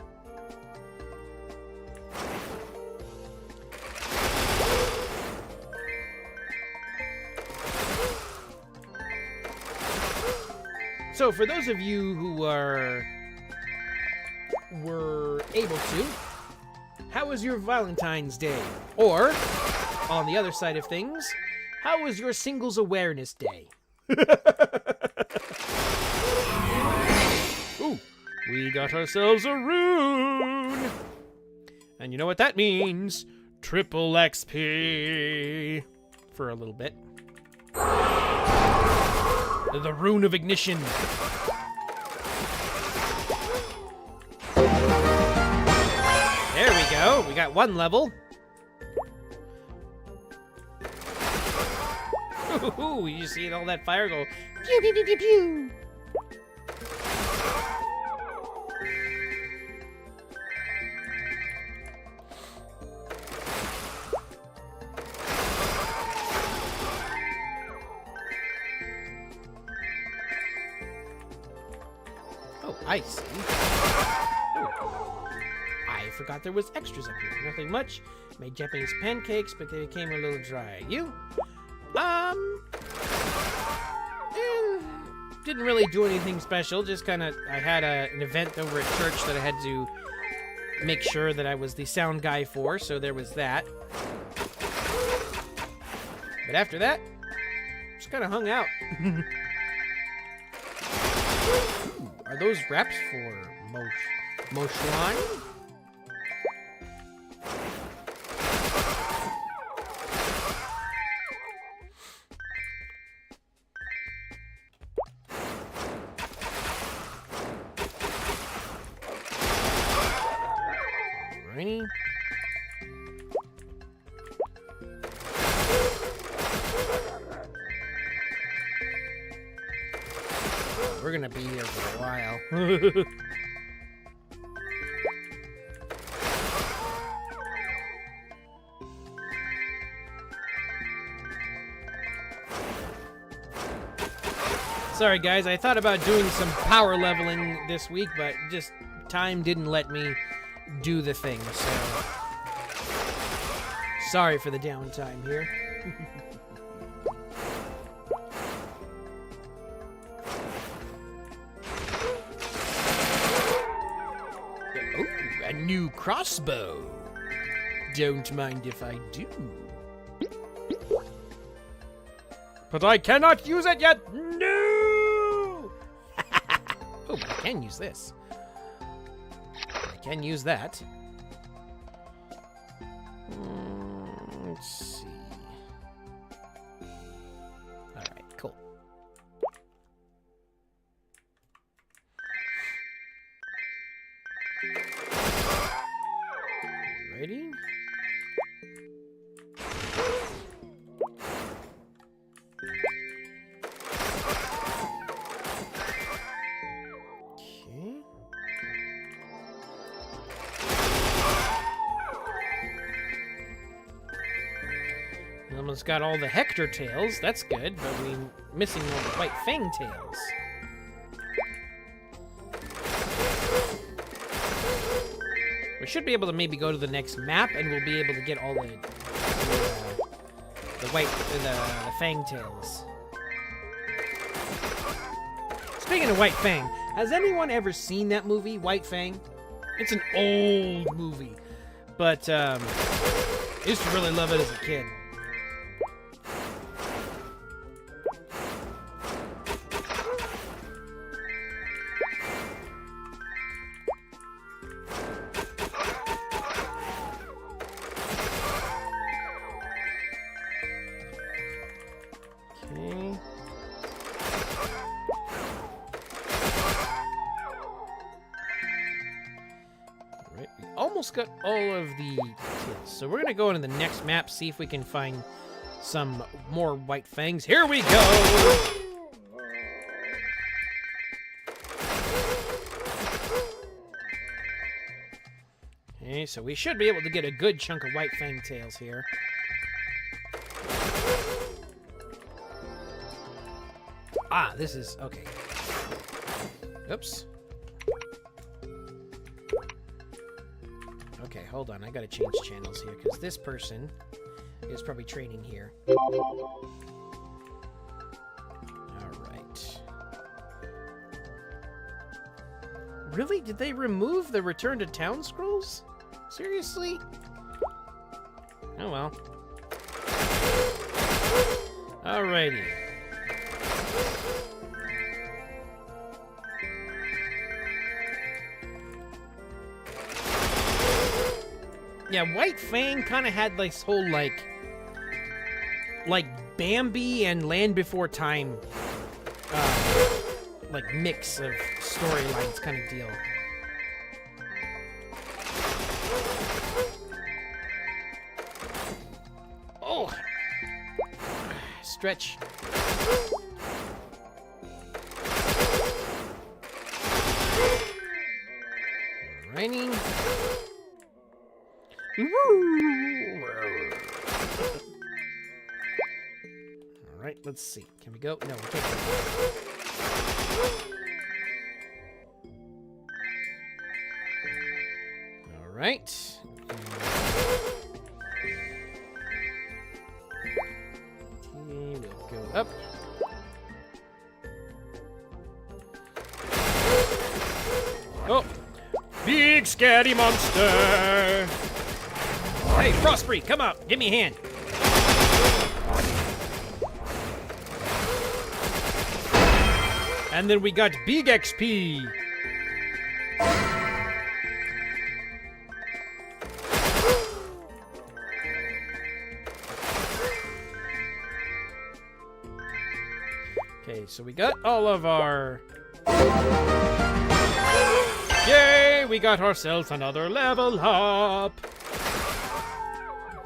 So for those of you who were able to, how was your Valentine's Day? Or, on the other side of things, how was your Singles Awareness Day? Ooh, we got ourselves a rune. And you know what that means? Triple XP. For a little bit. The Rune of Ignition. There we go. We got 1 level. Ooh, you see all that fire go pew pew pew pew pew. Oh, I see. Oh. I forgot there was extras up here. Nothing much. Made Japanese pancakes, but they became a little dry. You? Didn't really do anything special. Just kind of, I had an event over at church that I had to make sure that I was the sound guy for, so there was that. But after that, just kind of hung out. Ooh, are those wraps for Moshwan? Alrighty. We're gonna be here for a while. Sorry, guys. I thought about doing some power leveling this week, but just time didn't let me do the thing, so... Sorry for the downtime here. Oh, a new crossbow. Don't mind if I do. But I cannot use it yet. No! Oh, but I can use this. I can use that. Let's see. Alright, cool. Ready? Okay. Almost got all the Hector tails. That's good, but we're missing all the White Fang tails. We should be able to maybe go to the next map, and we'll be able to get all the Fang tails. Speaking of White Fang, has anyone ever seen that movie, White Fang? It's an old movie, but I used to really love it as a kid. Okay. Alright, we almost got all of the tails. So we're gonna go into the next map, see if we can find some more White Fangs. Here we go! Okay, so we should be able to get a good chunk of White Fang tails here. Ah, this is... okay. Oops. Okay, hold on. I gotta change channels here, because this person is probably training here. Alright. Really? Did they remove the Return to Town scrolls? Seriously? Oh well. Alrighty. Yeah, White Fang kind of had this whole, like Bambi and Land Before Time, like, mix of storylines kind of deal. Oh! Stretch. Raining. Alright, let's see. Can we go? No, we can't go. Alright. We'll go up. Oh! Big scary monster! Hey, Frostbreed, come out. Give me a hand. And then we got big XP. Okay, so we got all of our... Yay! We got ourselves another level up.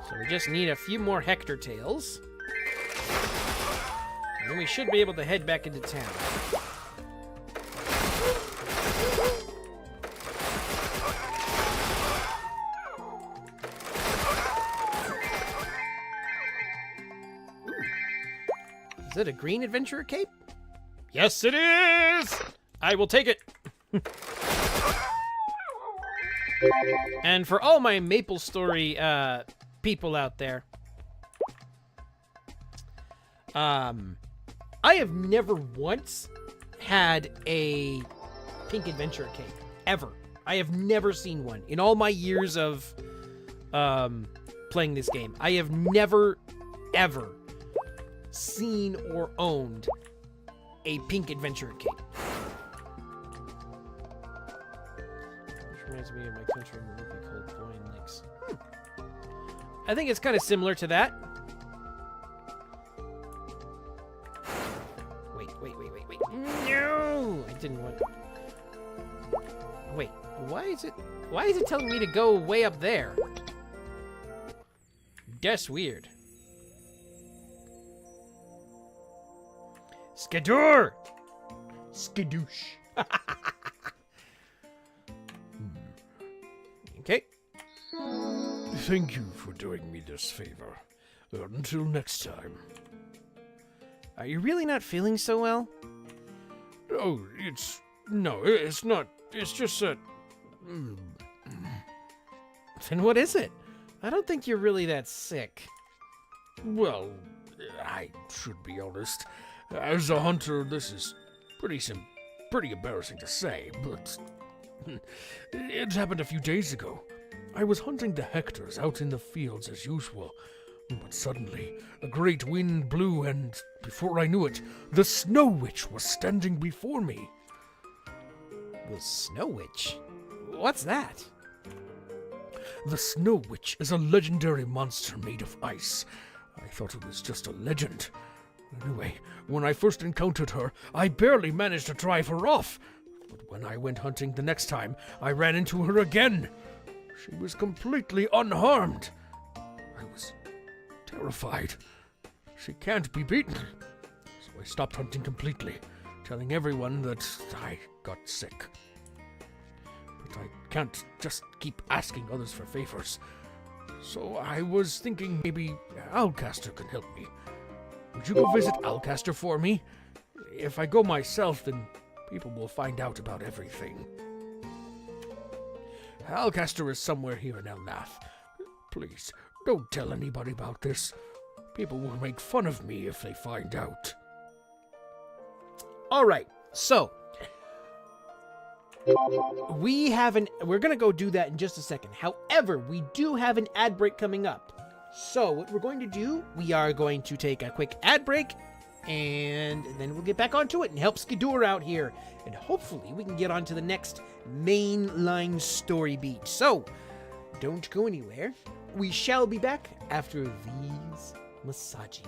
So we just need a few more Hector tails. And then we should be able to head back into town. Ooh. Is that a green adventurer cape? Yes, it is! I will take it. And for all my Maplestory people out there, I have never once had a pink adventure cake. Ever. I have never seen one. In all my years of playing this game, I have never, ever seen or owned a pink adventure cake. Which reminds me of my country in the movie called Boy and Licks. I think it's kind of similar to that. Wait. No! I didn't want... Wait, why is it telling me to go way up there? That's weird. Skadoosh! Skadoosh. Okay. Thank you for doing me this favor. Until next time. Are you really not feeling so well? Oh, it's not. It's just that... Then what is it? I don't think you're really that sick. Well, I should be honest. As a hunter, this is pretty embarrassing to say, but it happened a few days ago. I was hunting the hectares out in the fields as usual, but suddenly a great wind blew and, before I knew it, the Snow Witch was standing before me. The Snow Witch? What's that? The Snow Witch is a legendary monster made of ice. I thought it was just a legend. Anyway, when I first encountered her, I barely managed to drive her off. But when I went hunting the next time, I ran into her again. She was completely unharmed. I was terrified. She can't be beaten. So I stopped hunting completely, telling everyone that I got sick. But I can't just keep asking others for favors. So I was thinking maybe Alcaster can help me. Would you go visit Alcaster for me? If I go myself, then people will find out about everything. Alcaster is somewhere here in Elnath. Please, don't tell anybody about this. People will make fun of me if they find out. All right, so we're gonna go do that in just a second. However, we do have an ad break coming up. So what we're going to do, we are going to take a quick ad break, and then we'll get back onto it and help Skidoo out here. And hopefully we can get on to the next mainline story beat. So don't go anywhere. We shall be back after these massages.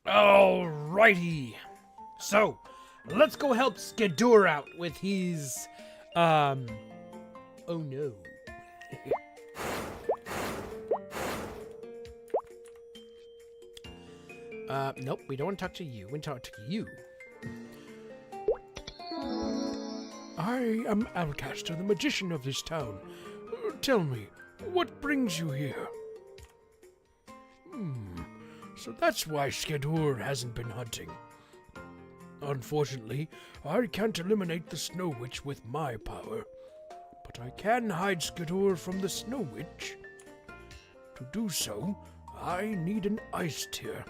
Alrighty. So, let's go help Skidor out with his, oh no. Nope, we don't want to talk to you. We want to talk to you. I am Alcaster, the magician of this town. Tell me, what brings you here? So that's why Skidor hasn't been hunting. Unfortunately, I can't eliminate the Snow Witch with my power, but I can hide Skidor from the Snow Witch. To do so, I need an ice tear,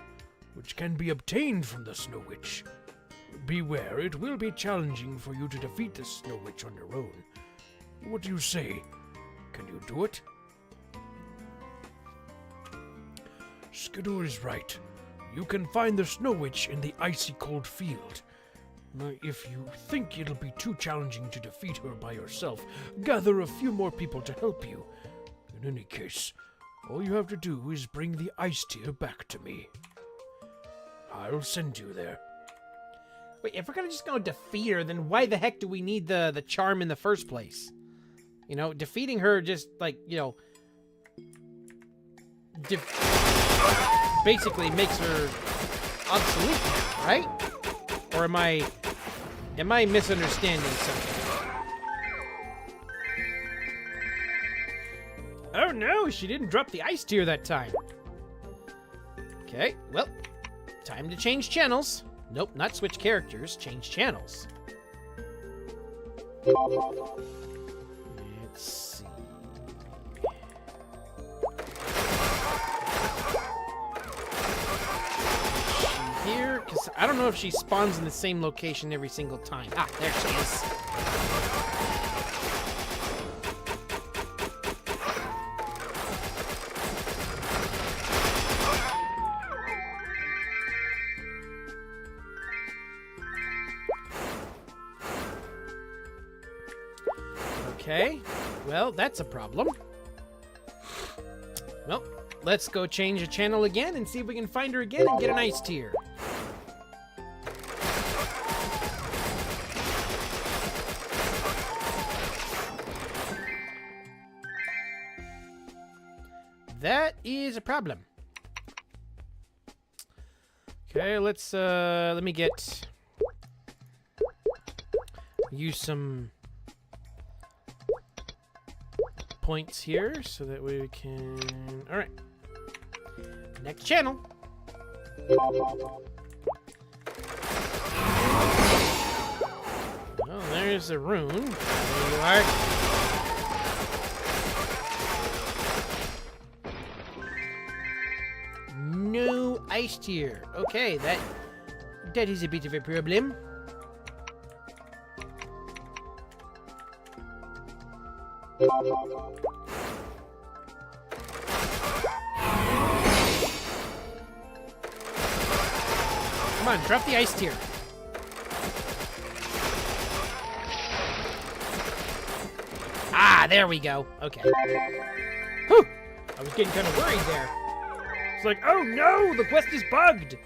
which can be obtained from the Snow Witch. Beware, it will be challenging for you to defeat the Snow Witch on your own. What do you say? Can you do it? Skidor is right. You can find the Snow Witch in the icy cold field. Now, if you think it'll be too challenging to defeat her by yourself, gather a few more people to help you. In any case, all you have to do is bring the ice tear back to me. I'll send you there. Wait, if we're just gonna defeat her, then why the heck do we need the charm in the first place? You know, defeating her just, like, you know, basically makes her obsolete, right? Or am I misunderstanding something? Oh no, she didn't drop the ice tear that time. Okay, well, time to change channels. Nope, not switch characters, change channels. Let's see. Is she here? Because I don't know if she spawns in the same location every single time. Ah, there she is. Okay, well, that's a problem. Well, let's go change the channel again and see if we can find her again and get an ice tear. That is a problem. Okay, let me use some points here so that we can... Alright. Next channel. Oh, there's a rune. There you are. No ice tier. Okay, that is a bit of a problem. Come on, drop the ice tier. Ah, there we go. Okay. Whew! I was getting kind of worried there. It's like, oh no, the quest is bugged.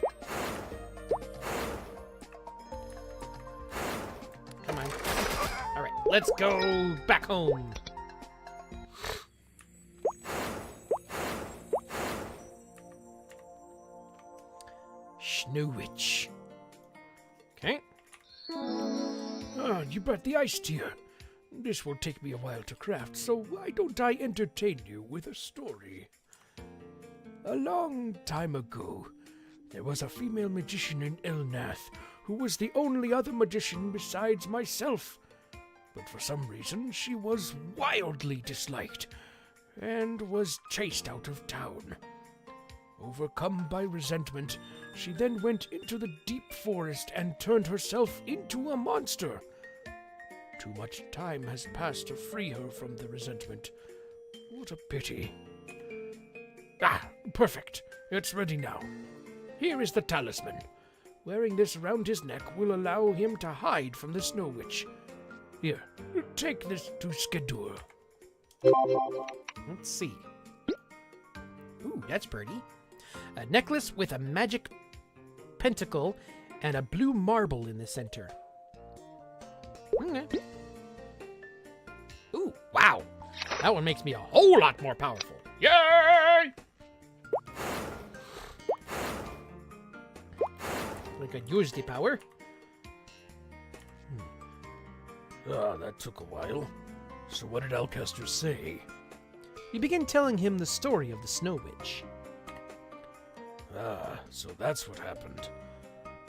Come on. All right, let's go back home. Snow Witch. Okay. Ah, you brought the ice tear. This will take me a while to craft, so why don't I entertain you with a story? A long time ago, there was a female magician in Elnath who was the only other magician besides myself. But for some reason, she was wildly disliked and was chased out of town. Overcome by resentment, she then went into the deep forest and turned herself into a monster. Too much time has passed to free her from the resentment. What a pity. Ah, perfect. It's ready now. Here is the talisman. Wearing this around his neck will allow him to hide from the Snow Witch. Here, take this to Skidor. Let's see. Ooh, that's pretty. A necklace with a magic pentacle and a blue marble in the center. Okay. Ooh, wow. That one makes me a whole lot more powerful. Yay! We could use the power. Ah, that took a while. So what did Alcaster say? You begin telling him the story of the Snow Witch. Ah, so that's what happened.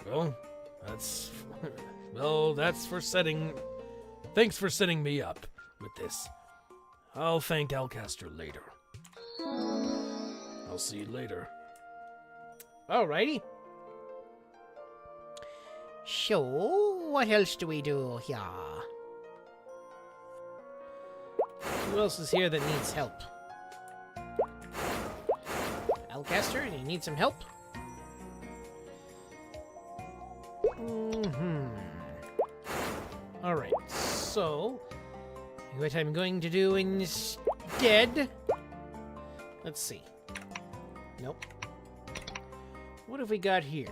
Well, that's... Thanks for setting me up with this. I'll thank Alcaster later. I'll see you later. Alrighty. So, what else do we do here? Who else is here that needs help? Alcaster, you need some help? Alright, so what I'm going to do instead... Let's see. Nope. What have we got here?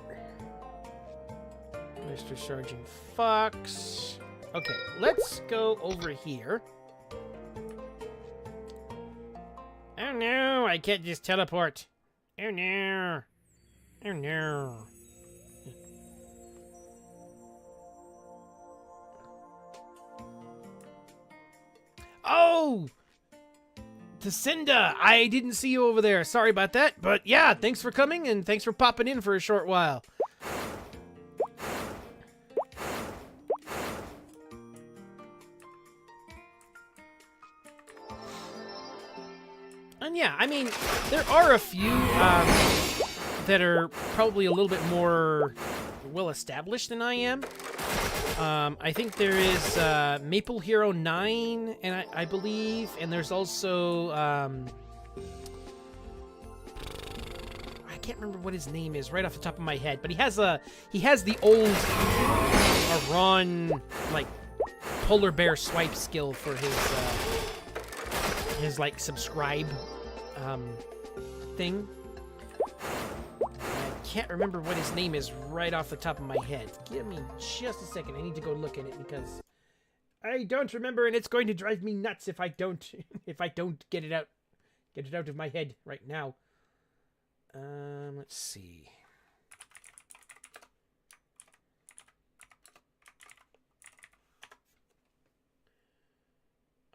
Mr. Sergeant Fox. Okay, let's go over here. Oh no, I can't just teleport. Oh no. Oh no. Oh! Tacinda, I didn't see you over there. Sorry about that. But yeah, thanks for coming and thanks for popping in for a short while. And yeah, I mean, there are a few that are probably a little bit more well established than I am. I think there is Maple Hero 9, and I believe, and there's also I can't remember what his name is right off the top of my head, but he has the old Aron like polar bear swipe skill for his like subscribe thing. I can't remember what his name is right off the top of my head. Give me just a second. I need to go look at it because I don't remember, and it's going to drive me nuts if I don't get it out of my head right now. Let's see.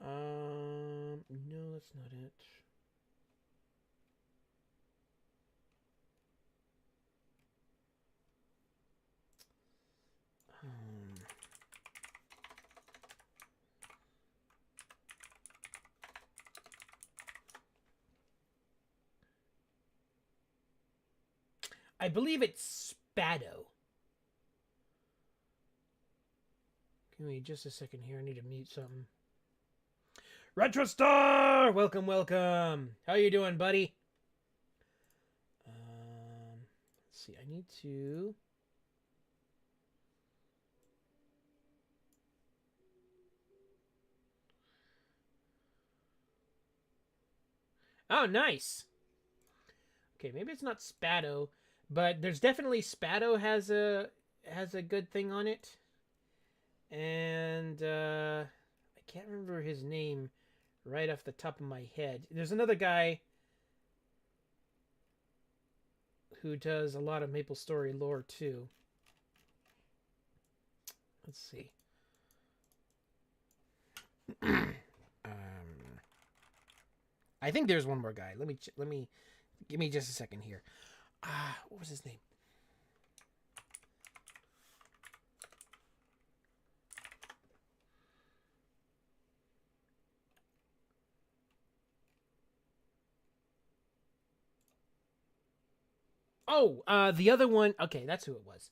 No, that's not it. I believe it's Spado. Give me just a second here. I need to mute something. Retrostar! Welcome, welcome. How you doing, buddy? Let's see. I need to... Oh, nice. Okay, maybe it's not Spado, but there's definitely Spado has a good thing on it. And I can't remember his name right off the top of my head. There's another guy who does a lot of Maplestory lore too. Let's see. I think there's one more guy. Let me give me just a second here. What was his name? Oh, the other one. Okay, that's who it was.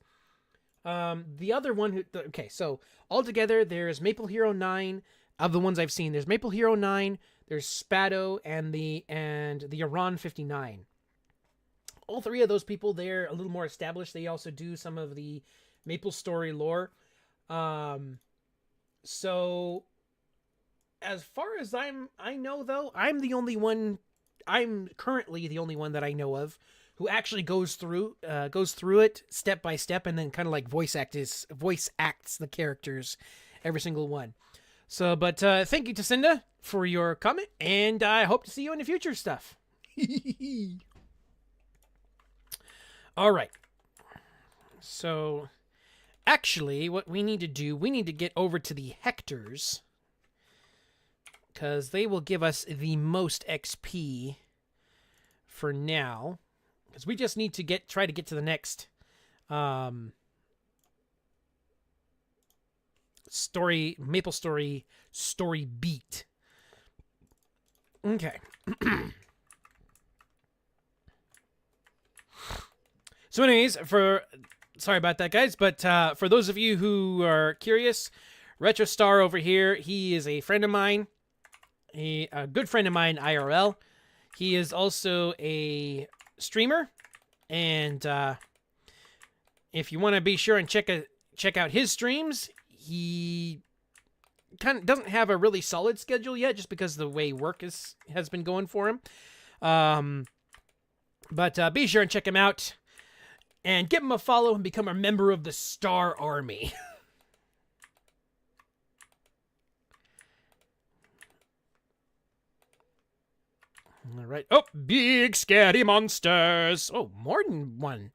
The other one who. Okay, so altogether, there's Maple Hero 9 of the ones I've seen. There's Maple Hero 9. There's Spado and the Aron 59. All three of those people, they're a little more established. They also do some of the Maplestory lore. So as far as I know, though, I'm currently the only one that I know of who actually goes through it step by step, and then kind of like voice acts the characters, every single one. So, but thank you, Tacinda, for your comment, and I hope to see you in the future stuff. All right. So, actually, what we need to do, we need to get over to the Hectors, because they will give us the most XP for now. Because we just need to try to get to the next Maplestory story beat. Okay. So anyways, sorry about that, guys, but for those of you who are curious, RetroStar over here, he is a friend of mine, a good friend of mine, IRL. He is also a streamer, and if you want to be sure and check out his streams, he kind of doesn't have a really solid schedule yet, just because of the way work has been going for him. But be sure and check him out, and give him a follow and become a member of the Star Army. All right. Oh, big scary monsters. Oh, more than one.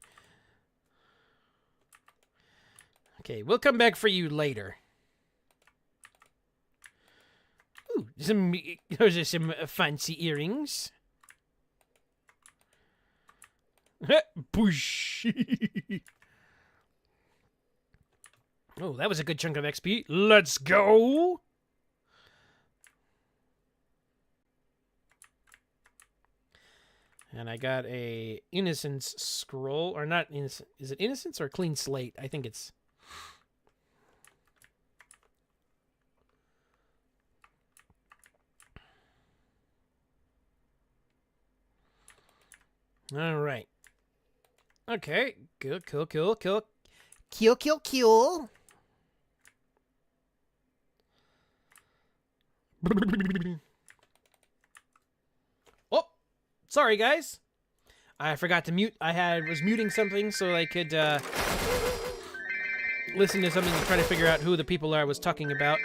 Okay, we'll come back for you later. Ooh, those are some fancy earrings. Push. Oh, that was a good chunk of XP. Let's go. And I got a Innocence scroll, or not Innocence. Is it Innocence or Clean Slate? I think it's... All right. Okay. Cool. Kill. Oh, sorry guys. I forgot to mute. Was muting something so I could listen to something and try to figure out who the people I was talking about,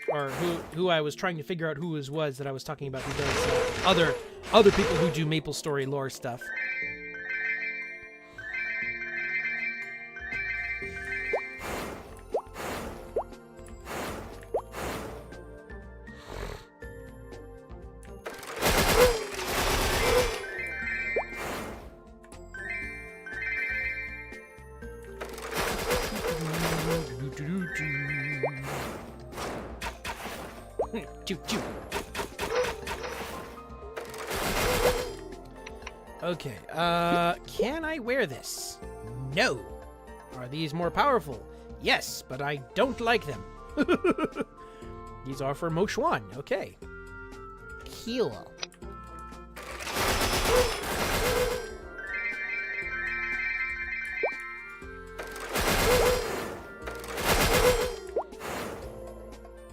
or who I was trying to figure out who it was that I was talking about, who does other people who do Maplestory lore stuff. Okay, can I wear this? No. Are these more powerful? Yes, but I don't like them. These are for Moshwan. Okay. Cool.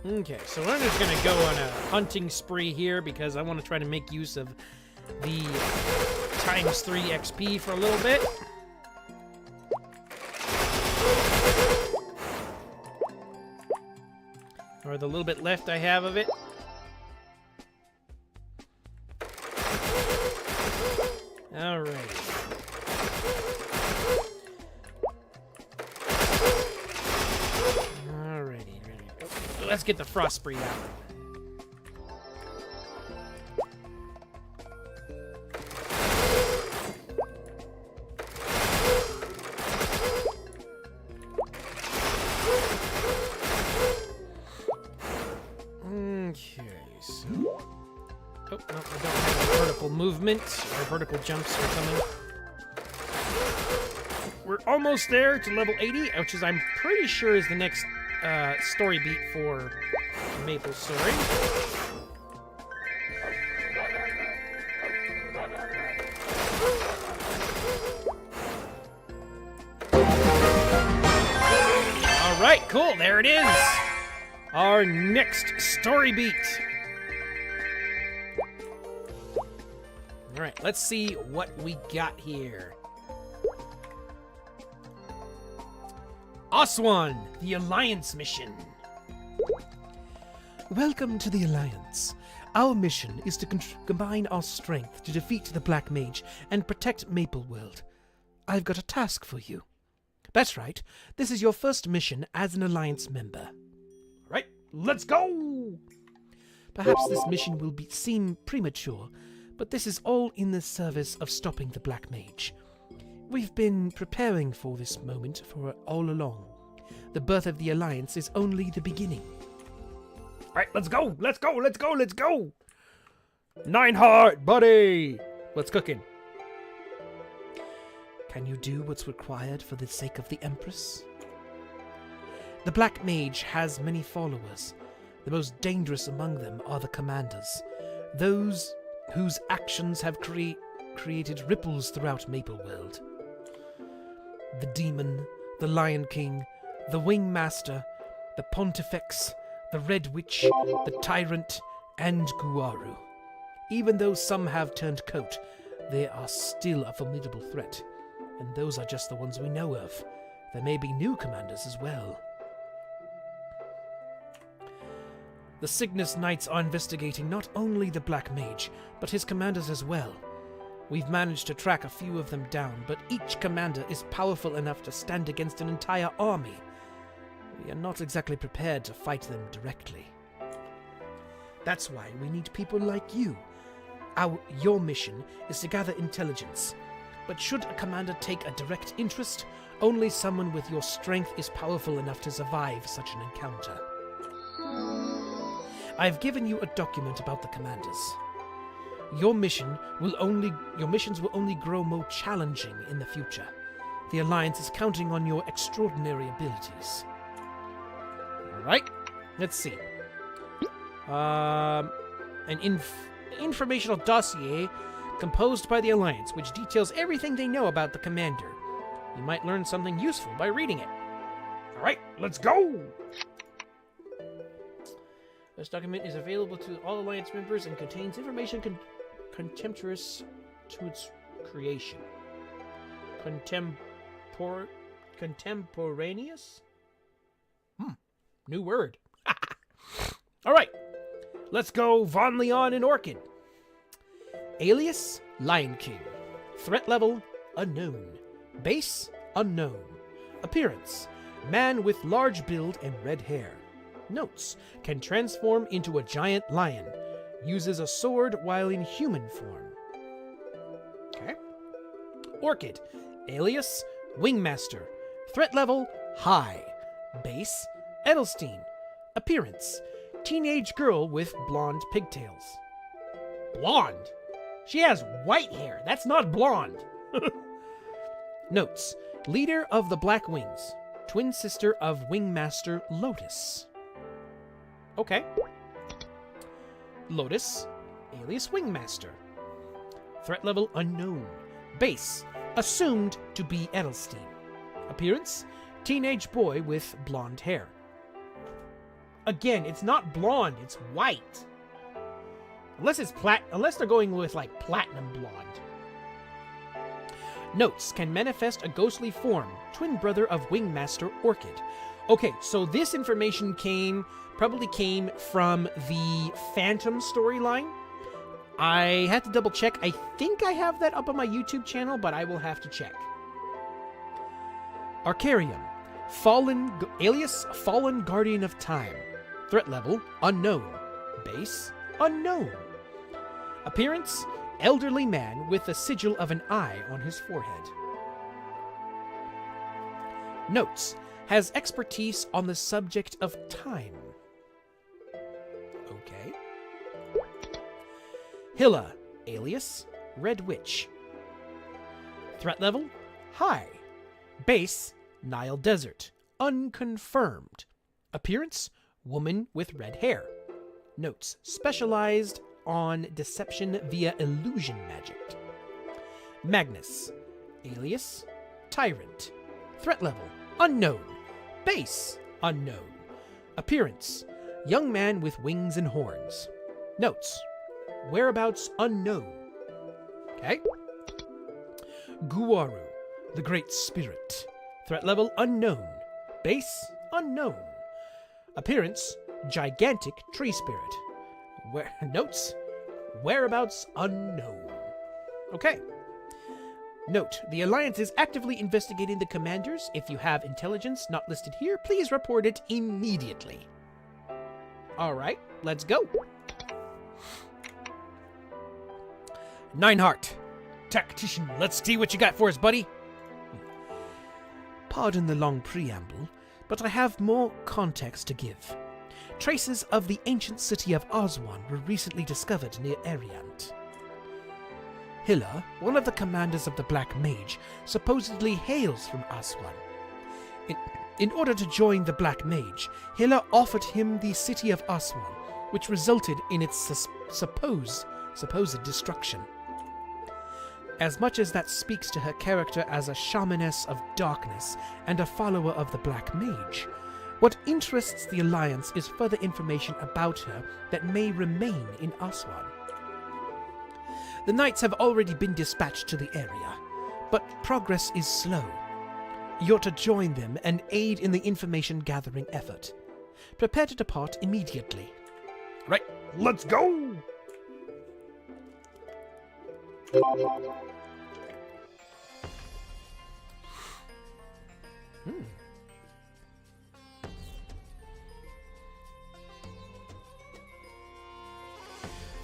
Okay, so I'm just gonna go on a hunting spree here because I want to try to make use of the ×3 XP for a little bit. Or the little bit left I have of it. Alright. Alrighty. Let's get the frost spree out. Oh, no, I don't have a vertical movement, or vertical jumps are coming. We're almost there to level 80, which is, I'm pretty sure, is the next story beat for Maplestory. Alright, cool, there it is! Our next story beat. All right, let's see what we got here. Oswan, the Alliance mission. Welcome to the Alliance. Our mission is to combine our strength to defeat the Black Mage and protect Mapleworld. I've got a task for you. That's right, this is your first mission as an Alliance member. All right, let's go! Perhaps this mission will seem premature, but this is all in the service of stopping the Black Mage. We've been preparing for this moment for all along. The birth of the Alliance is only the beginning. All right, let's go! Let's go! Let's go! Let's go! Nineheart, buddy! What's cooking? Can you do what's required for the sake of the Empress? The Black Mage has many followers. The most dangerous among them are the commanders, those whose actions have created ripples throughout Mapleworld. The Demon, the Lion King, the Wing Master, the Pontifex, the Red Witch, the Tyrant, and Guaru. Even though some have turned coat, they are still a formidable threat, and those are just the ones we know of. There may be new commanders as well. The Cygnus Knights are investigating not only the Black Mage, but his commanders as well. We've managed to track a few of them down, but each commander is powerful enough to stand against an entire army. We are not exactly prepared to fight them directly. That's why we need people like you. Your mission is to gather intelligence, but should a commander take a direct interest, only someone with your strength is powerful enough to survive such an encounter. I've given you a document about the commanders. Your missions will only grow more challenging in the future. The Alliance is counting on your extraordinary abilities. All right, let's see. An informational dossier composed by the Alliance, which details everything they know about the commander. You might learn something useful by reading it. All right, let's go! This document is available to all Alliance members and contains information contemporary to its creation. Contemporaneous? New word. All right, let's go Von Leon and Orchid. Alias, Lion King. Threat level, unknown. Base, unknown. Appearance, man with large build and red hair. Notes, can transform into a giant lion. Uses a sword while in human form. Okay. Orchid, alias, Wingmaster. Threat level, high. Base, Edelstein. Appearance, teenage girl with blonde pigtails. Blonde? She has white hair. That's not blonde. Notes, leader of the Black Wings. Twin sister of Wingmaster Lotus. Okay. Lotus, alias Wingmaster. Threat level unknown. Base, assumed to be Edelstein. Appearance, teenage boy with blonde hair. Again, it's not blonde, it's white. Unless it's unless they're going with like platinum blonde. Notes, can manifest a ghostly form. Twin brother of Wingmaster Orchid. Okay, so this information probably came from the Phantom storyline. I had to double check. I think I have that up on my YouTube channel, but I will have to check. Arcarium, alias Fallen Guardian of Time. Threat level, unknown. Base, unknown. Appearance, elderly man with the sigil of an eye on his forehead. Notes, has expertise on the subject of time. Okay. Hilla, alias Red Witch. Threat level, high. Base, Nile Desert. Unconfirmed. Appearance, woman with red hair. Notes, specialized on deception via illusion magic. Magnus, alias Tyrant. Threat level, unknown. Base, unknown. Appearance, young man with wings and horns. Notes, whereabouts unknown. Okay. Guaru, the Great Spirit. Threat level unknown. Base unknown. Appearance gigantic tree spirit. Notes whereabouts unknown. Okay. Note, the Alliance is actively investigating the commanders. If you have intelligence not listed here, please report it immediately. Alright, let's go. Nineheart, tactician, let's see what you got for us, buddy. Pardon the long preamble, but I have more context to give. Traces of the ancient city of Oswan were recently discovered near Ariant. Hilla, one of the commanders of the Black Mage, supposedly hails from Aswan. In order to join the Black Mage, Hilla offered him the city of Aswan, which resulted in its supposed destruction. As much as that speaks to her character as a shamaness of darkness and a follower of the Black Mage, what interests the Alliance is further information about her that may remain in Aswan. The knights have already been dispatched to the area, but progress is slow. You're to join them and aid in the information-gathering effort. Prepare to depart immediately. Right, let's go!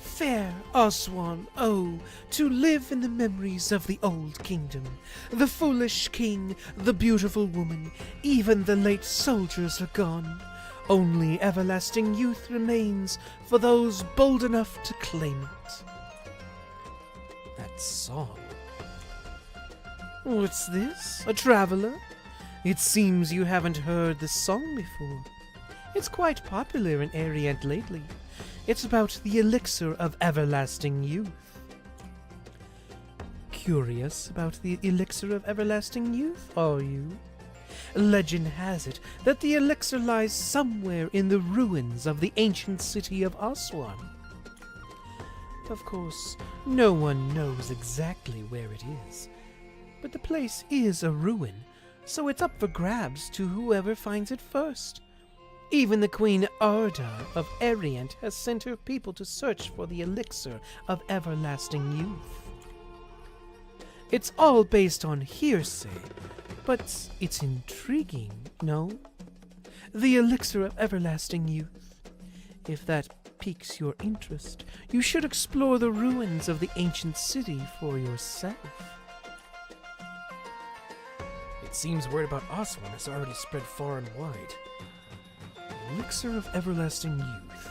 Fair Oswan, oh, to live in the memories of the old kingdom. The foolish king, the beautiful woman, even the late soldiers are gone. Only everlasting youth remains for those bold enough to claim it. That song. What's this? A traveler? It seems you haven't heard this song before. It's quite popular in Ariant lately. It's about the elixir of everlasting youth. Curious about the elixir of everlasting youth, are you? Legend has it that the elixir lies somewhere in the ruins of the ancient city of Aswan. Of course, no one knows exactly where it is, but the place is a ruin, so it's up for grabs to whoever finds it first. Even the Queen Arda of Ariant has sent her people to search for the elixir of everlasting youth. It's all based on hearsay, but it's intriguing, no? The elixir of everlasting youth. If that piques your interest, you should explore the ruins of the ancient city for yourself. It seems word about Aswan has already spread far and wide. Elixir of everlasting youth.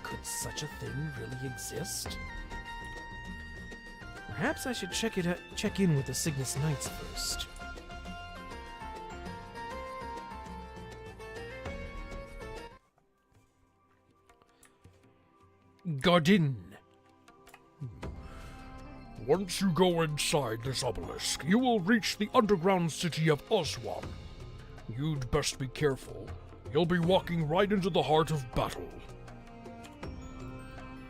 Could such a thing really exist? Perhaps I should check in with the Cygnus Knights first. Gardin. Once you go inside this obelisk, you will reach the underground city of Oswan. You'd best be careful. You'll be walking right into the heart of battle.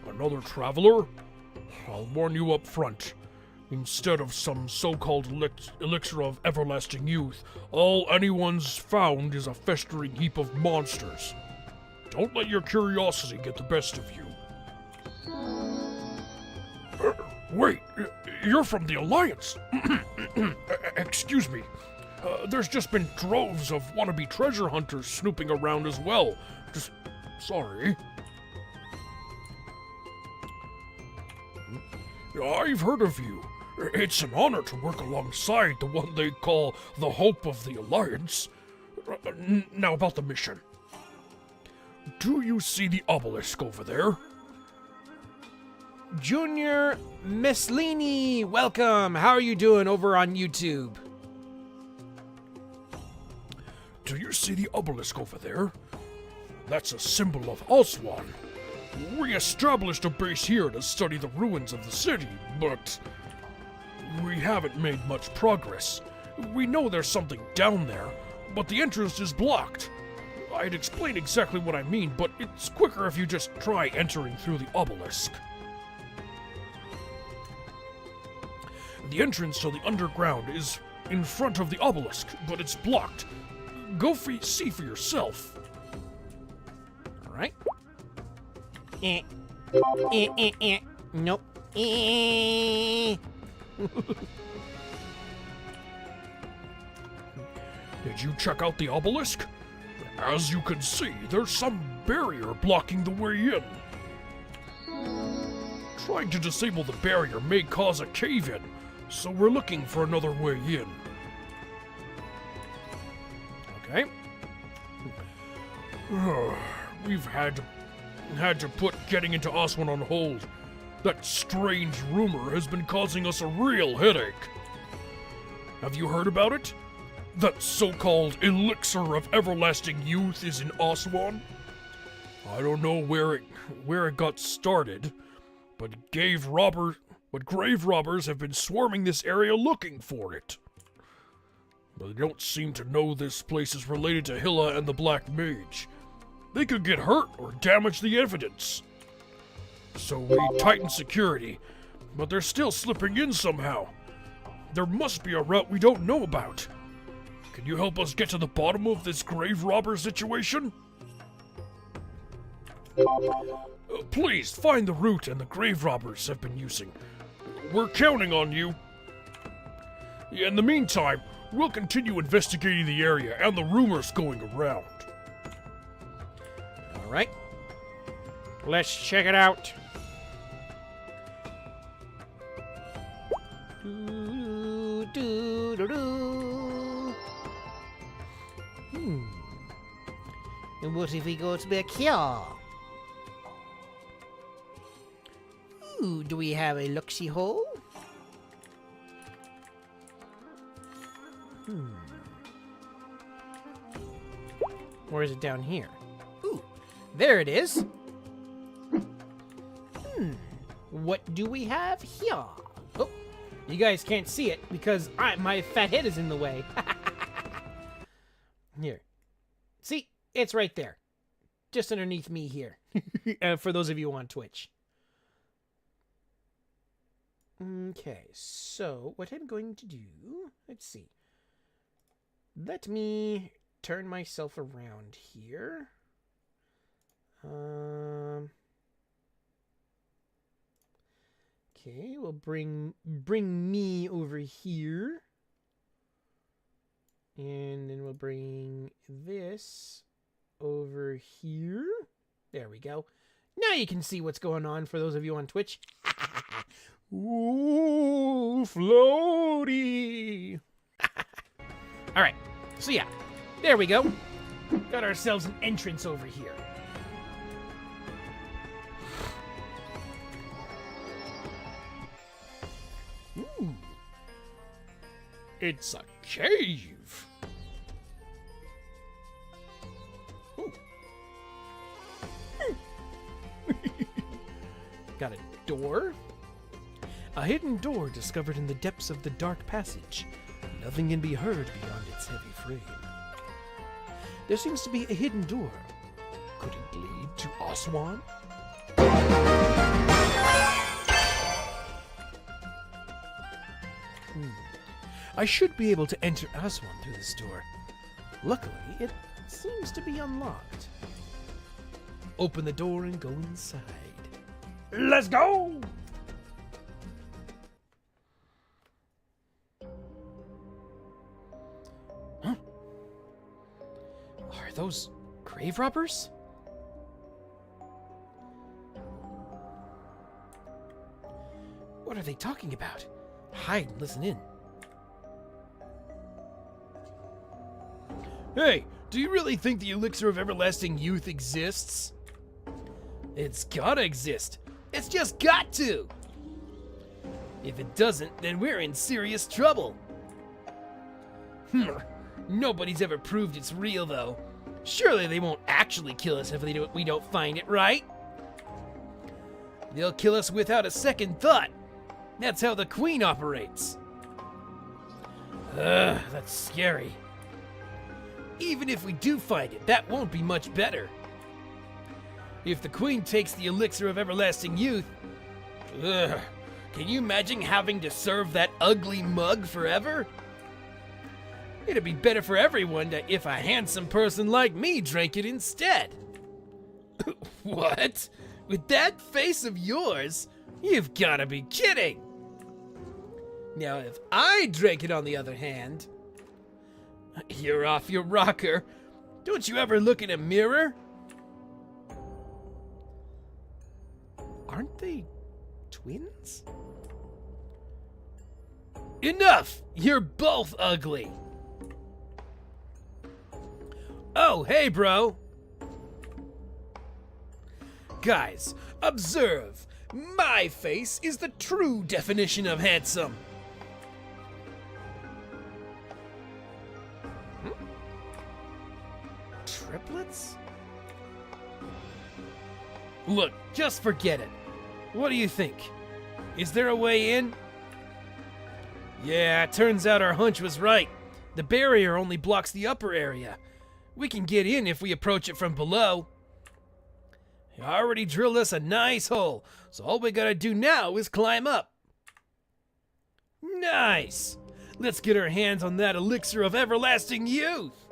Another traveler? I'll warn you up front. Instead of some so-called elixir of everlasting youth, all anyone's found is a festering heap of monsters. Don't let your curiosity get the best of you. Wait, you're from the Alliance. Excuse me. There's just been droves of wannabe treasure hunters snooping around as well. Just sorry. I've heard of you. It's an honor to work alongside the one they call the Hope of the Alliance. Now about the mission. Do you see the obelisk over there? Junior Misslini, welcome. How are you doing over on YouTube? Do you see the obelisk over there? That's a symbol of Oswan. We established a base here to study the ruins of the city, but we haven't made much progress. We know there's something down there, but the entrance is blocked. I'd explain exactly what I mean, but it's quicker if you just try entering through the obelisk. The entrance to the underground is in front of the obelisk, but it's blocked. Go see for yourself. All right. Nope. Did you check out the obelisk? As you can see, there's some barrier blocking the way in. Trying to disable the barrier may cause a cave-in, so we're looking for another way in. Okay. We've had to put getting into Aswan on hold. That strange rumor has been causing us a real headache. Have you heard about it? That so-called elixir of everlasting youth is in Aswan? I don't know where it got started, but grave robbers have been swarming this area looking for it. But they don't seem to know this place is related to Hilla and the Black Mage. They could get hurt or damage the evidence. So we tighten security, but they're still slipping in somehow. There must be a route we don't know about. Can you help us get to the bottom of this grave robber situation? Please, find the route and the grave robbers have been using. We're counting on you. In the meantime, we'll continue investigating the area and the rumors going around. All right. Let's check it out. And what if we go back here? Ooh, do we have a look-see hole? Or is it down here? Ooh, there it is. What do we have here? Oh, you guys can't see it because my fat head is in the way. Here. See, it's right there. Just underneath me here. For those of you on Twitch. Okay, so what I'm going to do, let's see. Let me turn myself around here. Okay, we'll bring me over here. And then we'll bring this over here. There we go. Now you can see what's going on for those of you on Twitch. Ooh, floaty. All right. So yeah, there we go. Got ourselves an entrance over here. Ooh. It's a cave. Ooh. Got a door. A hidden door discovered in the depths of the dark passage. Nothing can be heard beyond its heavy frame. There seems to be a hidden door. Could it lead to Aswan? I should be able to enter Aswan through this door. Luckily, it seems to be unlocked. Open the door and go inside. Let's go! Huh? Are those grave robbers? What are they talking about? Hide and listen in. Hey, do you really think the elixir of everlasting youth exists? It's gotta exist. It's just got to! If it doesn't, then we're in serious trouble. Nobody's ever proved it's real, though. Surely they won't actually kill us if we don't find it, right? They'll kill us without a second thought. That's how the Queen operates. Ugh, that's scary. Even if we do find it, that won't be much better. If the Queen takes the elixir of everlasting youth, can Can you imagine having to serve that ugly mug forever? It'd be better for everyone if a handsome person like me drank it instead. What? With that face of yours? You've gotta be kidding! Now, if I drank it on the other hand... You're off your rocker. Don't you ever look in a mirror? Aren't they twins? Enough! You're both ugly! Oh, hey, bro! Guys, observe! My face is the true definition of handsome! Triplets? Look, just forget it. What do you think? Is there a way in? Yeah, turns out our hunch was right. The barrier only blocks the upper area. We can get in if we approach it from below. You already drilled us a nice hole, so all we gotta do now is climb up. Nice! Let's get our hands on that elixir of everlasting youth!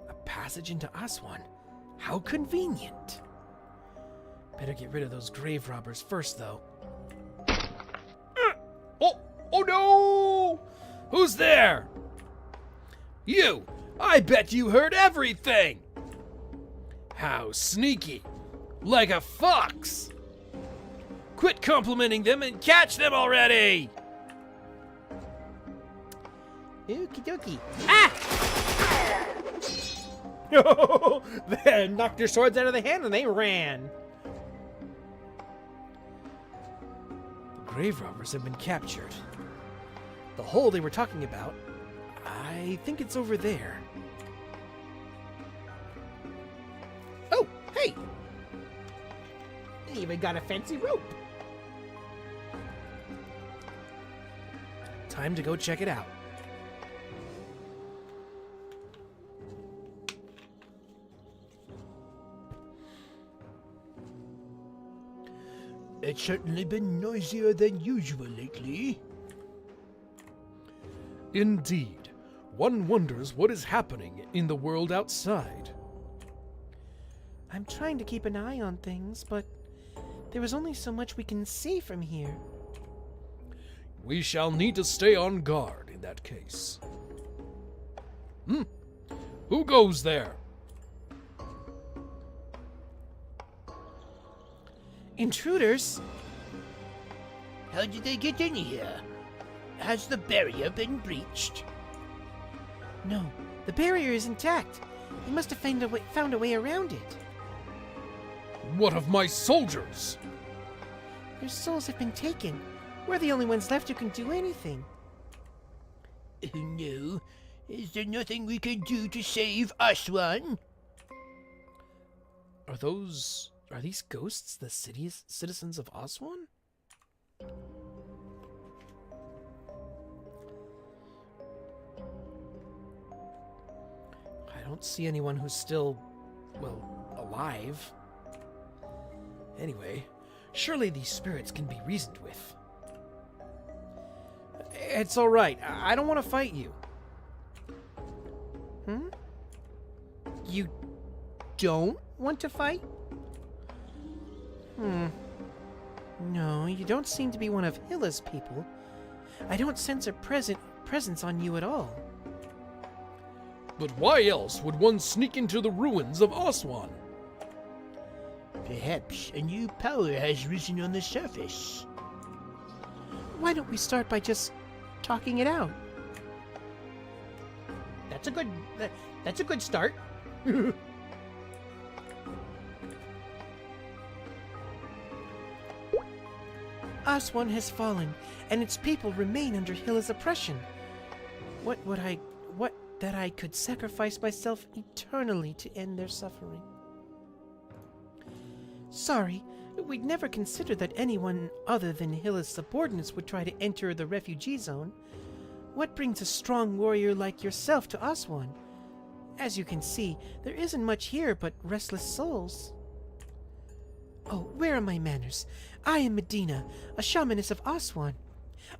A passage into Aswan. How convenient. Better get rid of those grave robbers first, though. Oh no! Who's there? You! I bet you heard everything! How sneaky! Like a fox! Quit complimenting them and catch them already! Okie dokie. They knocked their swords out of the hand and they ran. The grave robbers have been captured. The hole they were talking about, I think it's over there. Oh, hey! They even got a fancy rope. Time to go check it out. It's certainly been noisier than usual lately. Indeed. One wonders what is happening in the world outside. I'm trying to keep an eye on things, but there is only so much we can see from here. We shall need to stay on guard in that case. Who goes there? Intruders? How did they get in here? Has the barrier been breached? No, the barrier is intact. They must have found a way around it. What of my soldiers? Their souls have been taken. We're the only ones left who can do anything. Oh no. Is there nothing we can do to save Aswan? Are these ghosts the citizens of Aswan? I don't see anyone who's still, alive. Anyway, surely these spirits can be reasoned with. It's all right. I don't want to fight you. You don't want to fight? No, you don't seem to be one of Hilla's people. I don't sense a presence on you at all. But why else would one sneak into the ruins of Aswan? Perhaps a new power has risen on the surface. Why don't we start by just talking it out? That's a good start. Aswan has fallen, and its people remain under Hilla's oppression. What that I could sacrifice myself eternally to end their suffering. Sorry, we'd never considered that anyone other than Hilla's subordinates would try to enter the refugee zone. What brings a strong warrior like yourself to Aswan? As you can see, there isn't much here but restless souls. Oh, where are my manners? I am Medina, a shamaness of Aswan.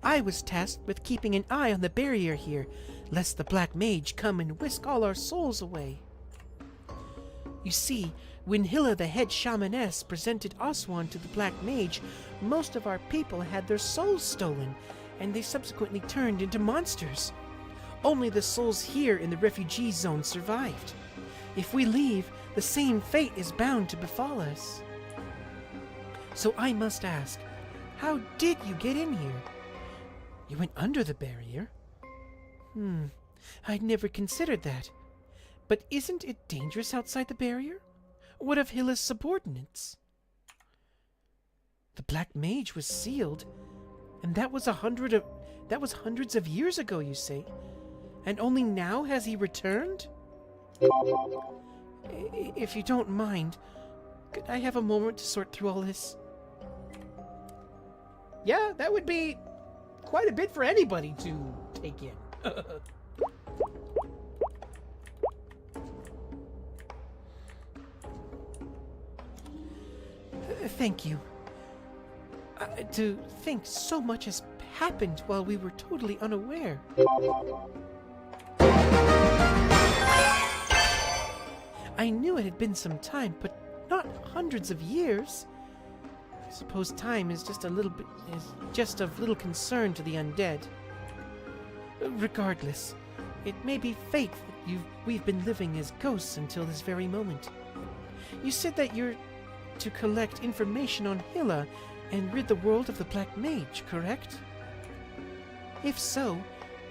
I was tasked with keeping an eye on the barrier here, lest the Black Mage come and whisk all our souls away. You see, when Hilla the head shamaness presented Aswan to the Black Mage, most of our people had their souls stolen, and they subsequently turned into monsters. Only the souls here in the refugee zone survived. If we leave, the same fate is bound to befall us. So I must ask, how did you get in here? You went under the barrier? I'd never considered that. But isn't it dangerous outside the barrier? What of Hilla's subordinates? The Black Mage was sealed, and that was hundreds of years ago, you say? And only now has he returned? If you don't mind, could I have a moment to sort through all this? Yeah, that would be quite a bit for anybody to take in. Thank you. To think so much has happened while we were totally unaware. I knew it had been some time, but not hundreds of years. I suppose time is just of little concern to the undead. Regardless, it may be fate that we've been living as ghosts until this very moment. You said that you're to collect information on Hilla and rid the world of the Black Mage, correct? If so,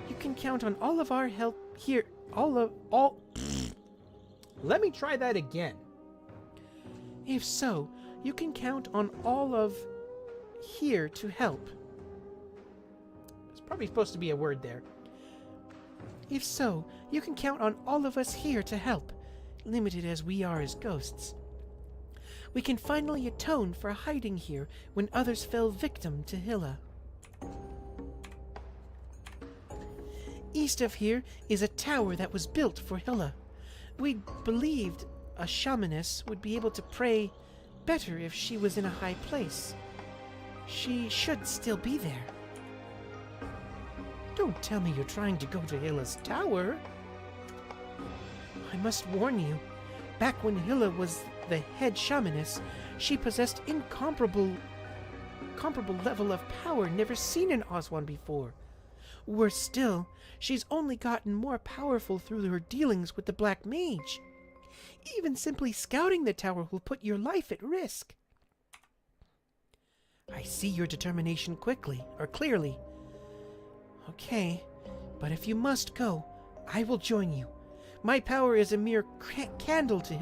you can count on all of our help here. Let me try that again. If so, you can count on all of here to help. There's probably supposed to be a word there. If so, you can count on all of us here to help, limited as we are as ghosts. We can finally atone for hiding here when others fell victim to Hilla. East of here is a tower that was built for Hilla. We believed a shamaness would be able to pray better if she was in a high place. She should still be there. Don't tell me you're trying to go to Hilla's tower. I must warn you, back when Hilla was the head shamaness, she possessed incomparable level of power never seen in Aswan before. Worse still, she's only gotten more powerful through her dealings with the Black Mage. Even simply scouting the tower will put your life at risk. I see your determination clearly. Okay, but if you must go, I will join you. My power is a mere candle to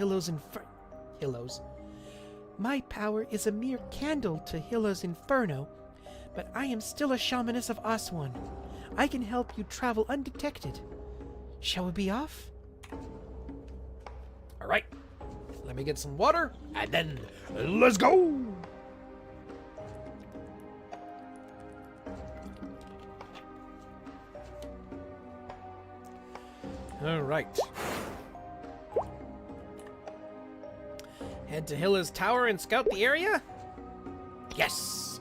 My power is a mere candle to Hilla's inferno, but I am still a shamaness of Aswan. I can help you travel undetected. Shall we be off? All right, let me get some water, and then let's go! All right. Head to Hilla's tower and scout the area? Yes!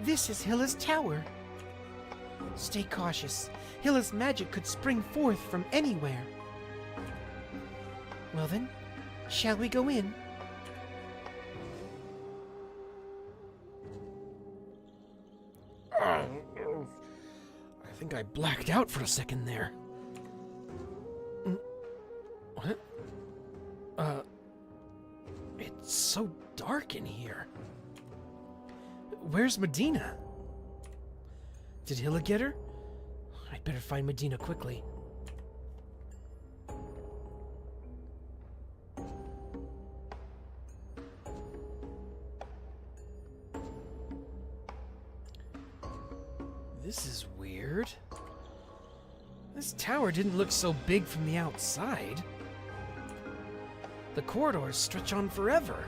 This is Hilla's tower. Stay cautious. Hilla's magic could spring forth from anywhere. Well then, shall we go in? I think I blacked out for a second there. What? It's so dark in here. Where's Medina? Did Hilla get her? I'd better find Medina quickly. This is weird. This tower didn't look so big from the outside. The corridors stretch on forever.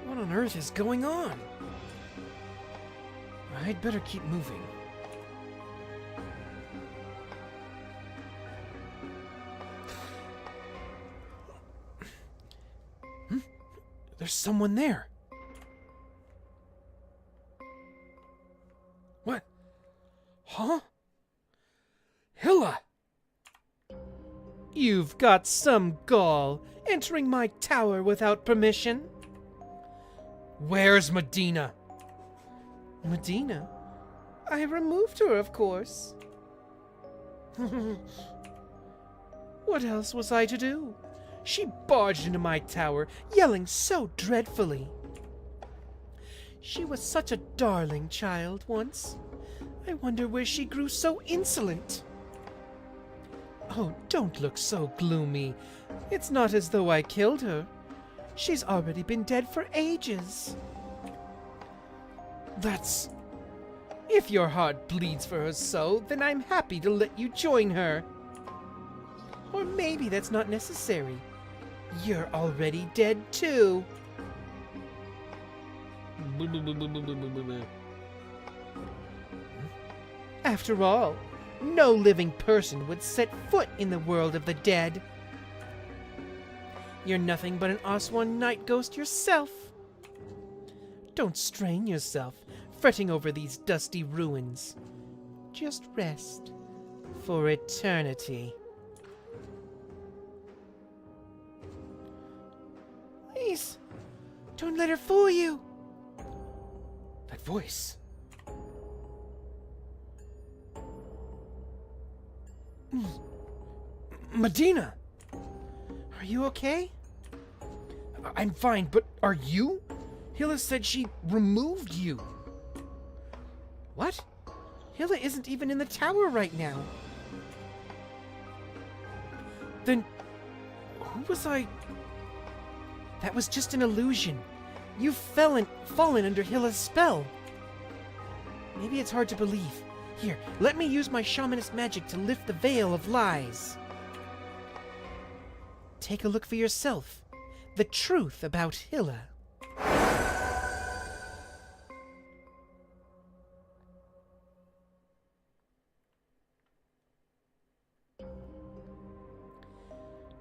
What on earth is going on? I'd better keep moving. There's someone there. What? Huh? Hilla! You've got some gall, entering my tower without permission. Where's Medina? Medina? I removed her, of course. What else was I to do? She barged into my tower, yelling so dreadfully. She was such a darling child once. I wonder where she grew so insolent. Oh, don't look so gloomy. It's not as though I killed her. She's already been dead for ages. That's... If your heart bleeds for her so, then I'm happy to let you join her. Or maybe that's not necessary. You're already dead too. After all, no living person would set foot in the world of the dead. You're nothing but an Aswan night ghost yourself. Don't strain yourself, fretting over these dusty ruins. Just rest for eternity. Please, don't let her fool you. That voice. Medina! Are you okay? I'm fine, but are you? Hilla said she removed you. What? Hilla isn't even in the tower right now. Then, who was I? That was just an illusion. You've fallen under Hilla's spell. Maybe it's hard to believe. Here, let me use my shamanist magic to lift the veil of lies. Take a look for yourself. The truth about Hilla.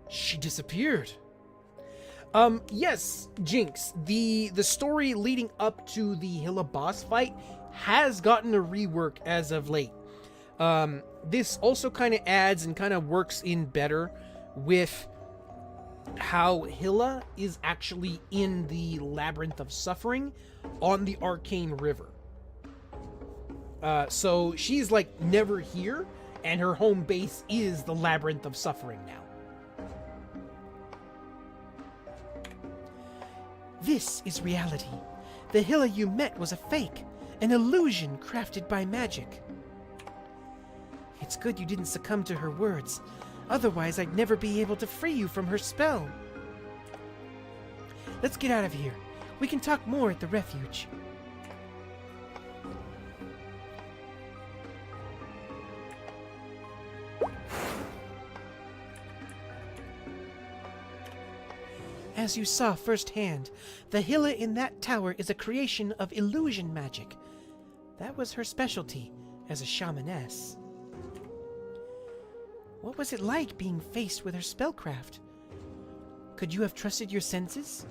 She disappeared. Yes, Jinx, the story leading up to the Hilla boss fight has gotten a rework as of late. This also kind of adds and kind of works in better with how Hilla is actually in the Labyrinth of Suffering on the Arcane River. So she's like never here, and her home base is the Labyrinth of Suffering now. This is reality. The Hilla you met was a fake, an illusion crafted by magic. It's good you didn't succumb to her words. Otherwise, I'd never be able to free you from her spell. Let's get out of here. We can talk more at the refuge. As you saw firsthand, the Hilla in that tower is a creation of illusion magic. That was her specialty as a shamaness. What was it like being faced with her spellcraft? Could you have trusted your senses?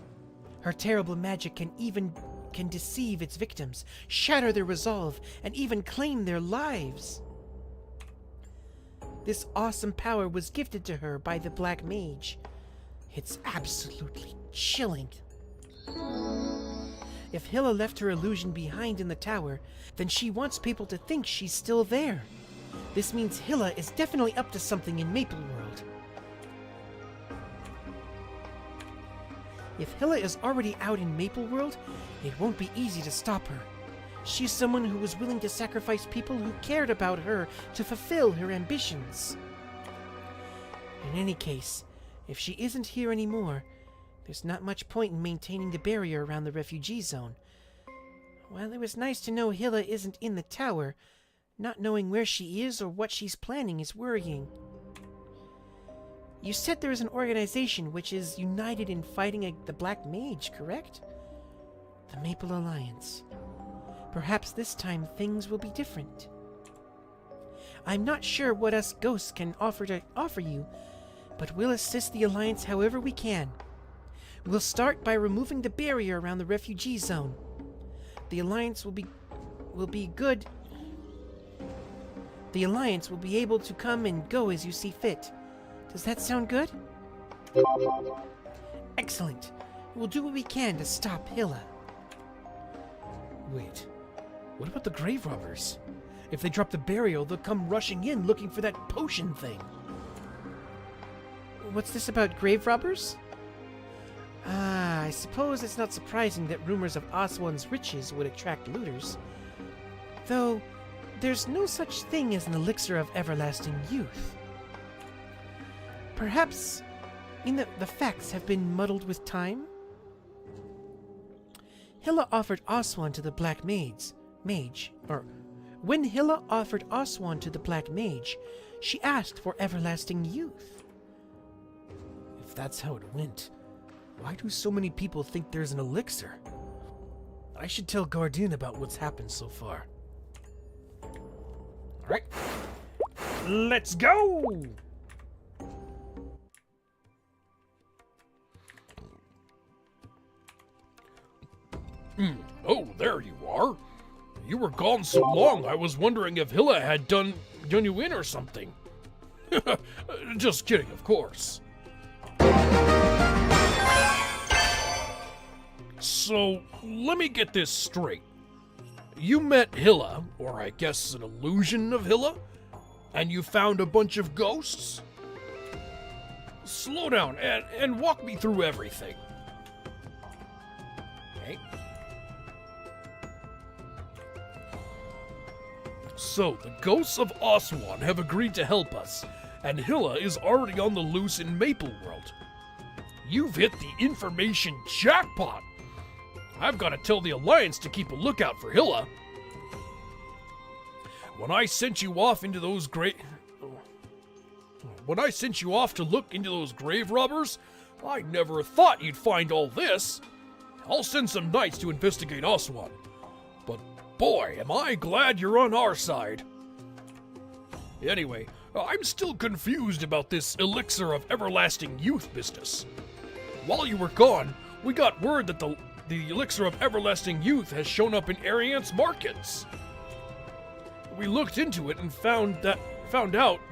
Her terrible magic can deceive its victims, shatter their resolve, and even claim their lives. This awesome power was gifted to her by the Black Mage. It's absolutely chilling. If Hilla left her illusion behind in the tower, then she wants people to think she's still there. This means Hilla is definitely up to something in Maple World. If Hilla is already out in Maple World, it won't be easy to stop her. She's someone who was willing to sacrifice people who cared about her to fulfill her ambitions. In any case, if she isn't here anymore, there's not much point in maintaining the barrier around the refugee zone. While it was nice to know Hilla isn't in the tower, not knowing where she is or what she's planning is worrying. You said there is an organization which is united in fighting the Black Mage, correct? The Maple Alliance. Perhaps this time things will be different. I'm not sure what us ghosts can offer you, but we'll assist the Alliance however we can. We'll start by removing the barrier around the refugee zone. The Alliance will be good. The Alliance will be able to come and go as you see fit. Does that sound good? Excellent. We'll do what we can to stop Hilla. Wait, what about the grave robbers? If they drop the burial, they'll come rushing in looking for that potion thing. What's this about grave robbers? Ah, I suppose it's not surprising that rumors of Aswan's riches would attract looters. Though, there's no such thing as an elixir of everlasting youth. Perhaps the facts have been muddled with time? Hilla offered Aswan to the Black when Hilla offered Aswan to the Black Mage, she asked for everlasting youth. If that's how it went, why do so many people think there's an elixir? I should tell Garden about what's happened so far. Alright. Let's go! Oh, there you are. You were gone so long, I was wondering if Hilla had done you in or something. Just kidding, of course. So, let me get this straight. You met Hilla, or I guess an illusion of Hilla, and you found a bunch of ghosts? Slow down and walk me through everything. Okay. So, the ghosts of Aswan have agreed to help us, and Hilla is already on the loose in Maple World. You've hit the information jackpot! I've got to tell the Alliance to keep a lookout for Hilla. When I sent you off to look into those grave robbers, I never thought you'd find all this. I'll send some knights to investigate Aswan. But boy, am I glad you're on our side. Anyway, I'm still confused about this elixir of everlasting youth business. While you were gone, we got word that the elixir of everlasting youth has shown up in Ariante's markets. We looked into it and found out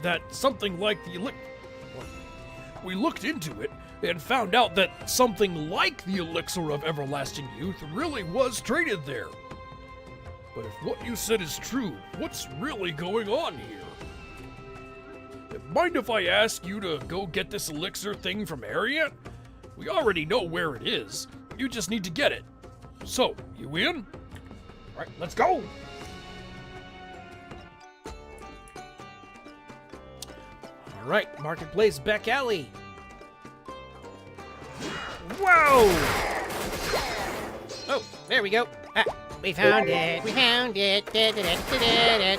that something like the elixir of everlasting youth really was traded there. But if what you said is true, what's really going on here? Mind if I ask you to go get this elixir thing from Ariante? We already know where it is. You just need to get it. So, you in? All right, let's go! All right, Marketplace Back Alley. Whoa! Oh, there we go. Ah, we found it. We found it. Da-da-da-da-da-da.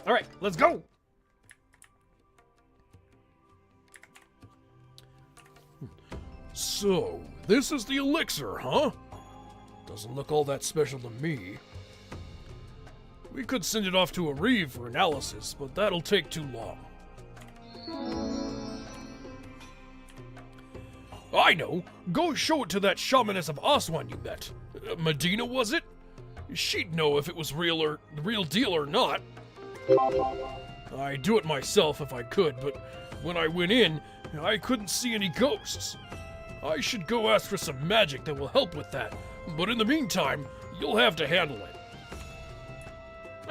All right, let's go! So, this is the elixir, huh? Doesn't look all that special to me. We could send it off to Areve for analysis, but that'll take too long. I know! Go show it to that shamaness of Aswan you met. Medina, was it? She'd know if it was the real deal or not. I'd do it myself if I could, but when I went in, I couldn't see any ghosts. I should go ask for some magic that will help with that, but in the meantime, you'll have to handle it.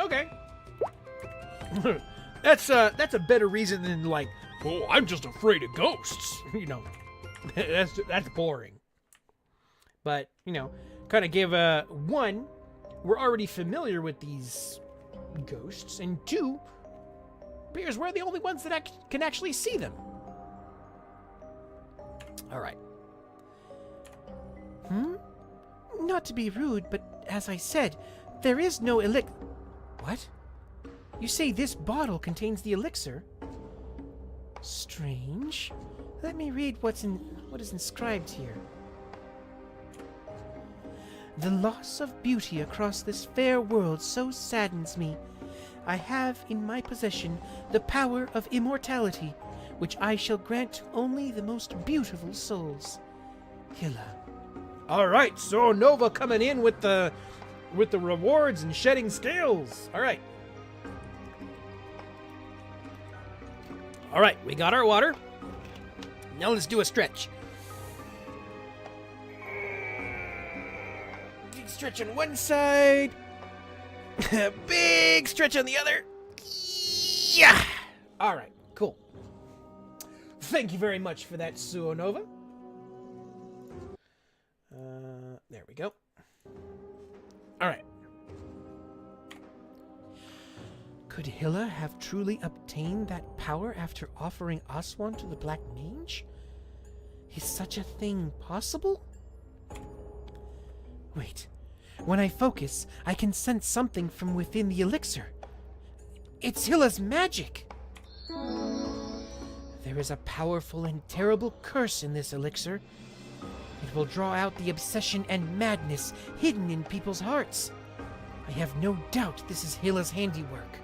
Okay. That's a better reason than like, Oh, I'm just afraid of ghosts. you know, that's boring. But, you know, kind of give one, we're already familiar with these ghosts, and two, because we're the only ones that can actually see them. All right. Not to be rude, but as I said, there is no elixir. What? You say this bottle contains the elixir? Strange. Let me read what is inscribed here. The loss of beauty across this fair world so saddens me. I have in my possession the power of immortality, which I shall grant only the most beautiful souls. Hilla. All right, so Nova coming in with the rewards and shedding scales. All right. All right, we got our water. Now let's do a stretch. Big stretch on one side. Big stretch on the other. Yeah. All right, cool. Thank you very much for that, Suonova. There we go. All right. Could Hilla have truly obtained that power after offering Aswan to the Black Mage? Is such a thing possible? Wait. When I focus, I can sense something from within the elixir. It's Hilla's magic! There is a powerful and terrible curse in this elixir. It will draw out the obsession and madness hidden in people's hearts. I have no doubt this is Hilla's handiwork.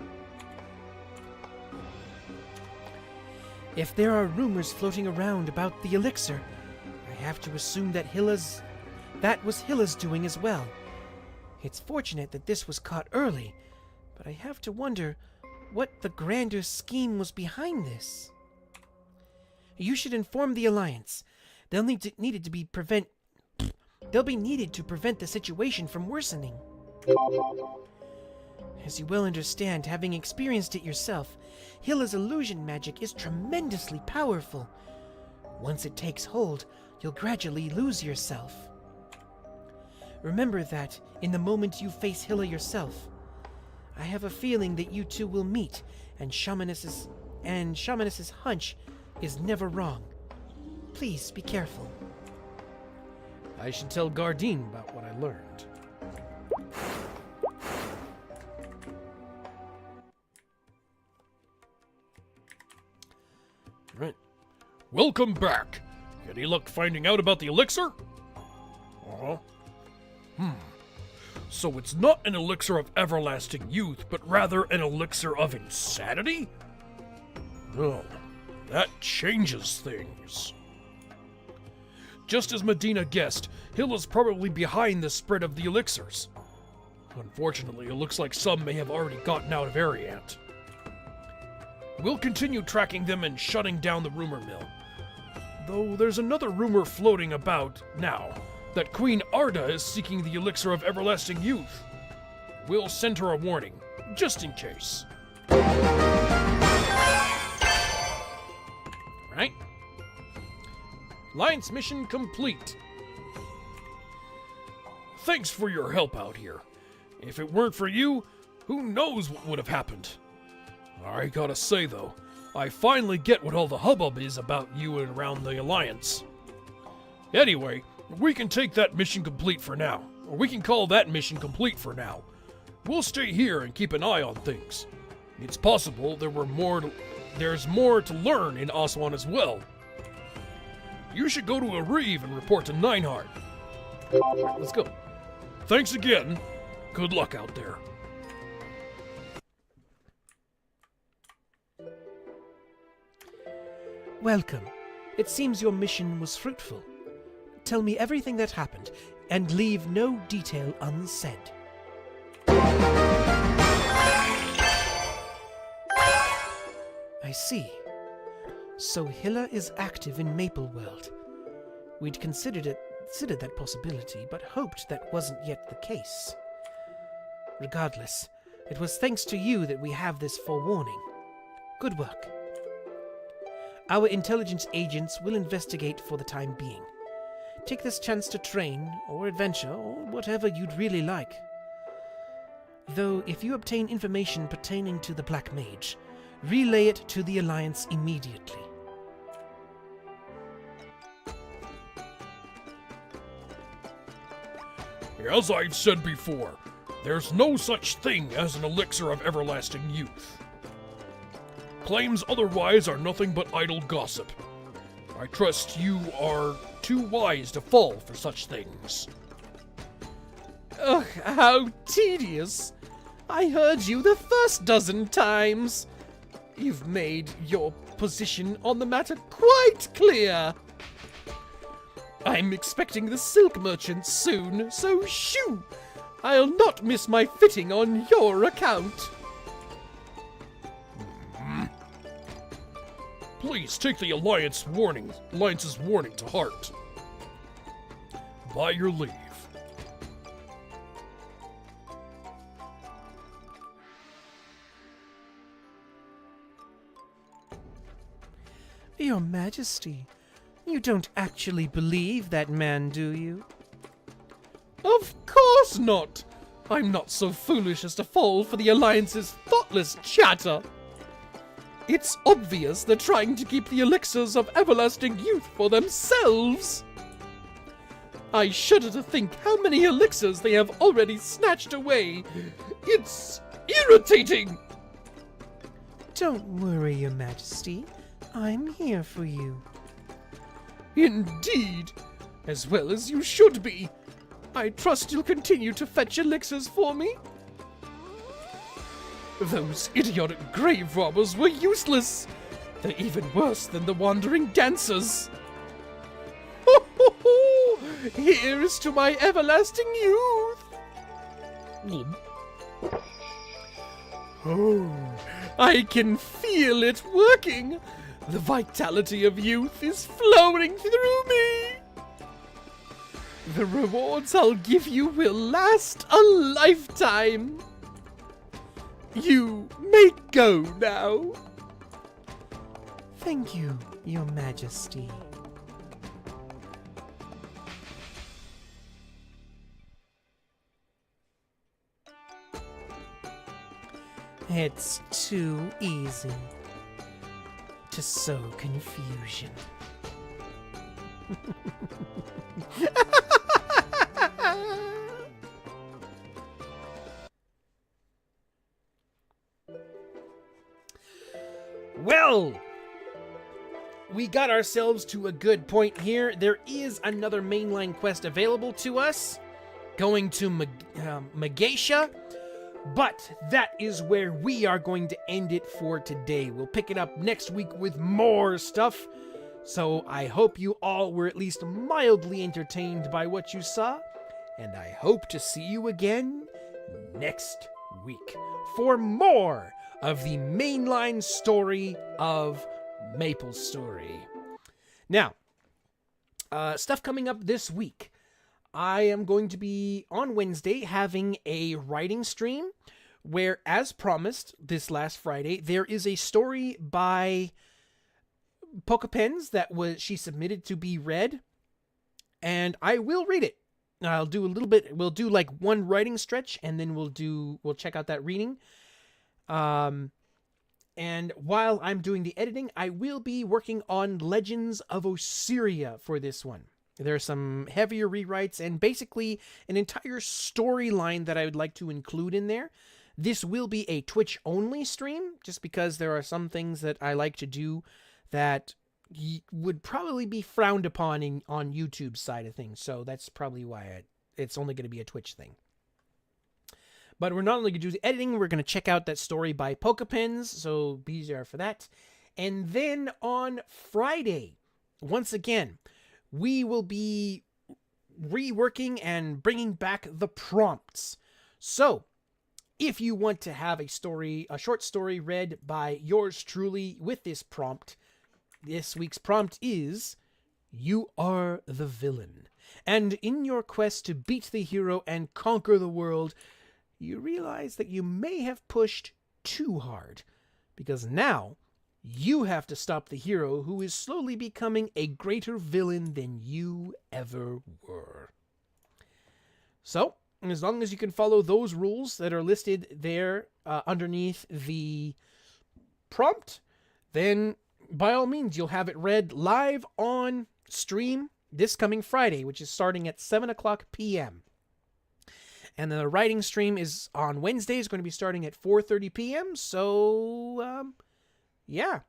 If there are rumors floating around about the elixir, I have to assume that that was Hilla's doing as well. It's fortunate that this was caught early, but I have to wonder what the grander scheme was behind this. You should inform the Alliance. They'll be needed to prevent the situation from worsening. As you well understand, having experienced it yourself, Hilla's illusion magic is tremendously powerful. Once it takes hold, you'll gradually lose yourself. Remember that in the moment you face Hilla yourself. I have a feeling that you two will meet, and Shamaness's hunch is never wrong. Please be careful. I should tell Gardine about what I learned. Right. Welcome back. Any luck finding out about the elixir? Uh-huh. So it's not an elixir of everlasting youth, but rather an elixir of insanity? Oh, that changes things. Just as Medina guessed, Hilla's probably behind the spread of the elixirs. Unfortunately, it looks like some may have already gotten out of Ariant. We'll continue tracking them and shutting down the rumor mill. Though there's another rumor floating about now, that Queen Arda is seeking the elixir of everlasting youth. We'll send her a warning, just in case. Right? Alliance mission complete. Thanks for your help out here. If it weren't for you, who knows what would have happened. I gotta say though, I finally get what all the hubbub is about you and around the Alliance. Anyway, we can take that mission complete for now. Or we can call that mission complete for now. We'll stay here and keep an eye on things. It's possible there's more to learn in Aswan as well. You should go to Areve and report to Neinhard. Alright, let's go. Thanks again. Good luck out there. Welcome. It seems your mission was fruitful. Tell me everything that happened, and leave no detail unsaid. I see. So Hilla is active in Maple World. We'd considered that possibility, but hoped that wasn't yet the case. Regardless, it was thanks to you that we have this forewarning. Good work. Our intelligence agents will investigate for the time being. Take this chance to train, or adventure, or whatever you'd really like. Though, if you obtain information pertaining to the Black Mage, relay it to the Alliance immediately. As I've said before, there's no such thing as an elixir of everlasting youth. Claims otherwise are nothing but idle gossip. I trust you are too wise to fall for such things. Ugh, how tedious. I heard you the first dozen times. You've made your position on the matter quite clear. I'm expecting the silk merchant soon, so shoo! I'll not miss my fitting on your account. Please take the Alliance's warning to heart. By your leave. Your Majesty, you don't actually believe that man, do you? Of course not! I'm not so foolish as to fall for the Alliance's thoughtless chatter. It's obvious they're trying to keep the elixirs of everlasting youth for themselves. I shudder to think how many elixirs they have already snatched away. It's irritating! Don't worry, Your Majesty. I'm here for you. Indeed, as well as you should be. I trust you'll continue to fetch elixirs for me. Those idiotic grave robbers were useless. They're even worse than the wandering dancers. Ho ho ho! Here's to my everlasting youth! Oh, I can feel it working. The vitality of youth is flowing through me. The rewards I'll give you will last a lifetime. You may go now. Thank you, Your Majesty. It's too easy to sow confusion. Well, we got ourselves to a good point here. There is another mainline quest available to us, going to Megacia, but that is where we are going to end it for today. We'll pick it up next week with more stuff. So I hope you all were at least mildly entertained by what you saw, and I hope to see you again next week for more of the mainline story of Maplestory. Now, stuff coming up this week. I am going to be, on Wednesday, having a writing stream where, as promised this last Friday, there is a story by Pokepens that she submitted to be read, and I will read it. I'll do a little bit, we'll do like one writing stretch, and then we'll check out that reading. And while I'm doing the editing, I will be working on Legends of Osiria for this one. There are some heavier rewrites and basically an entire storyline that I would like to include in there. This will be a Twitch-only stream, just because there are some things that I like to do that would probably be frowned upon on YouTube's side of things. So that's probably why it's only going to be a Twitch thing. But we're not only going to do the editing, we're going to check out that story by Pokepens, so be there for that. And then on Friday, once again, we will be reworking and bringing back the prompts. So, if you want to have a short story read by yours truly with this prompt, this week's prompt is, "You are the villain. And in your quest to beat the hero and conquer the world, you realize that you may have pushed too hard, because now you have to stop the hero who is slowly becoming a greater villain than you ever were." So, as long as you can follow those rules that are listed there underneath the prompt, then by all means you'll have it read live on stream this coming Friday, which is starting at 7 o'clock p.m. And then the writing stream is on Wednesday, is going to be starting at 4:30 p.m. So, yeah,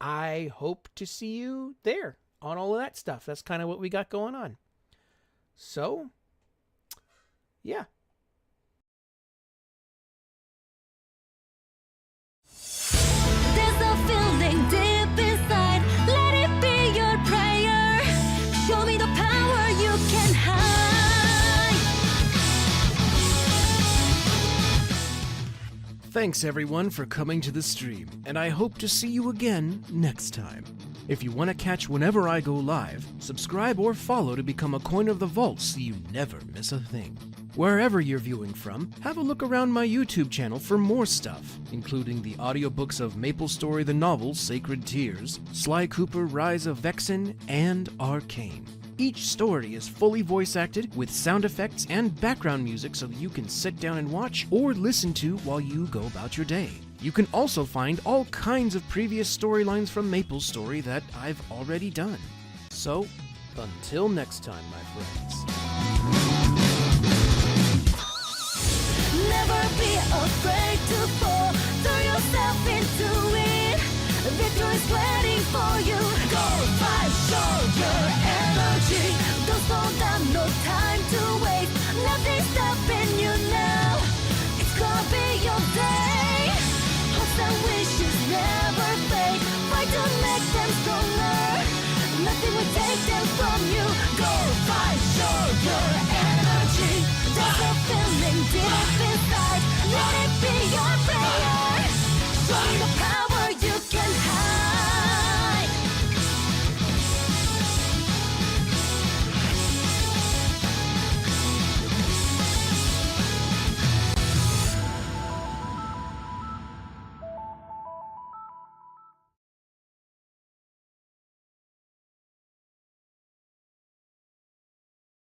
I hope to see you there on all of that stuff. That's kind of what we got going on. So, yeah, Thanks everyone for coming to the stream, and I hope to see you again next time. If you want to catch whenever I go live, subscribe or follow to become a coin of the vault so you never miss a thing. Wherever you're viewing from, have a look around my YouTube channel for more stuff, including the audiobooks of Maplestory the novel Sacred Tears, Sly Cooper Rise of Vexen, and Arcane. Each story is fully voice acted with sound effects and background music so that you can sit down and watch or listen to while you go about your day. You can also find all kinds of previous storylines from Maplestory that I've already done. So, until next time, my friends. Never be afraid to fall. Throw yourself into it. Victory's waiting for you. Go fight, show your energy. Don't slow down, no time to waste. Nothing's stopping you now. It's gonna be your day. Hopes and wishes never fade. Fight to make them stronger. Nothing will take them from you. Go fight, show your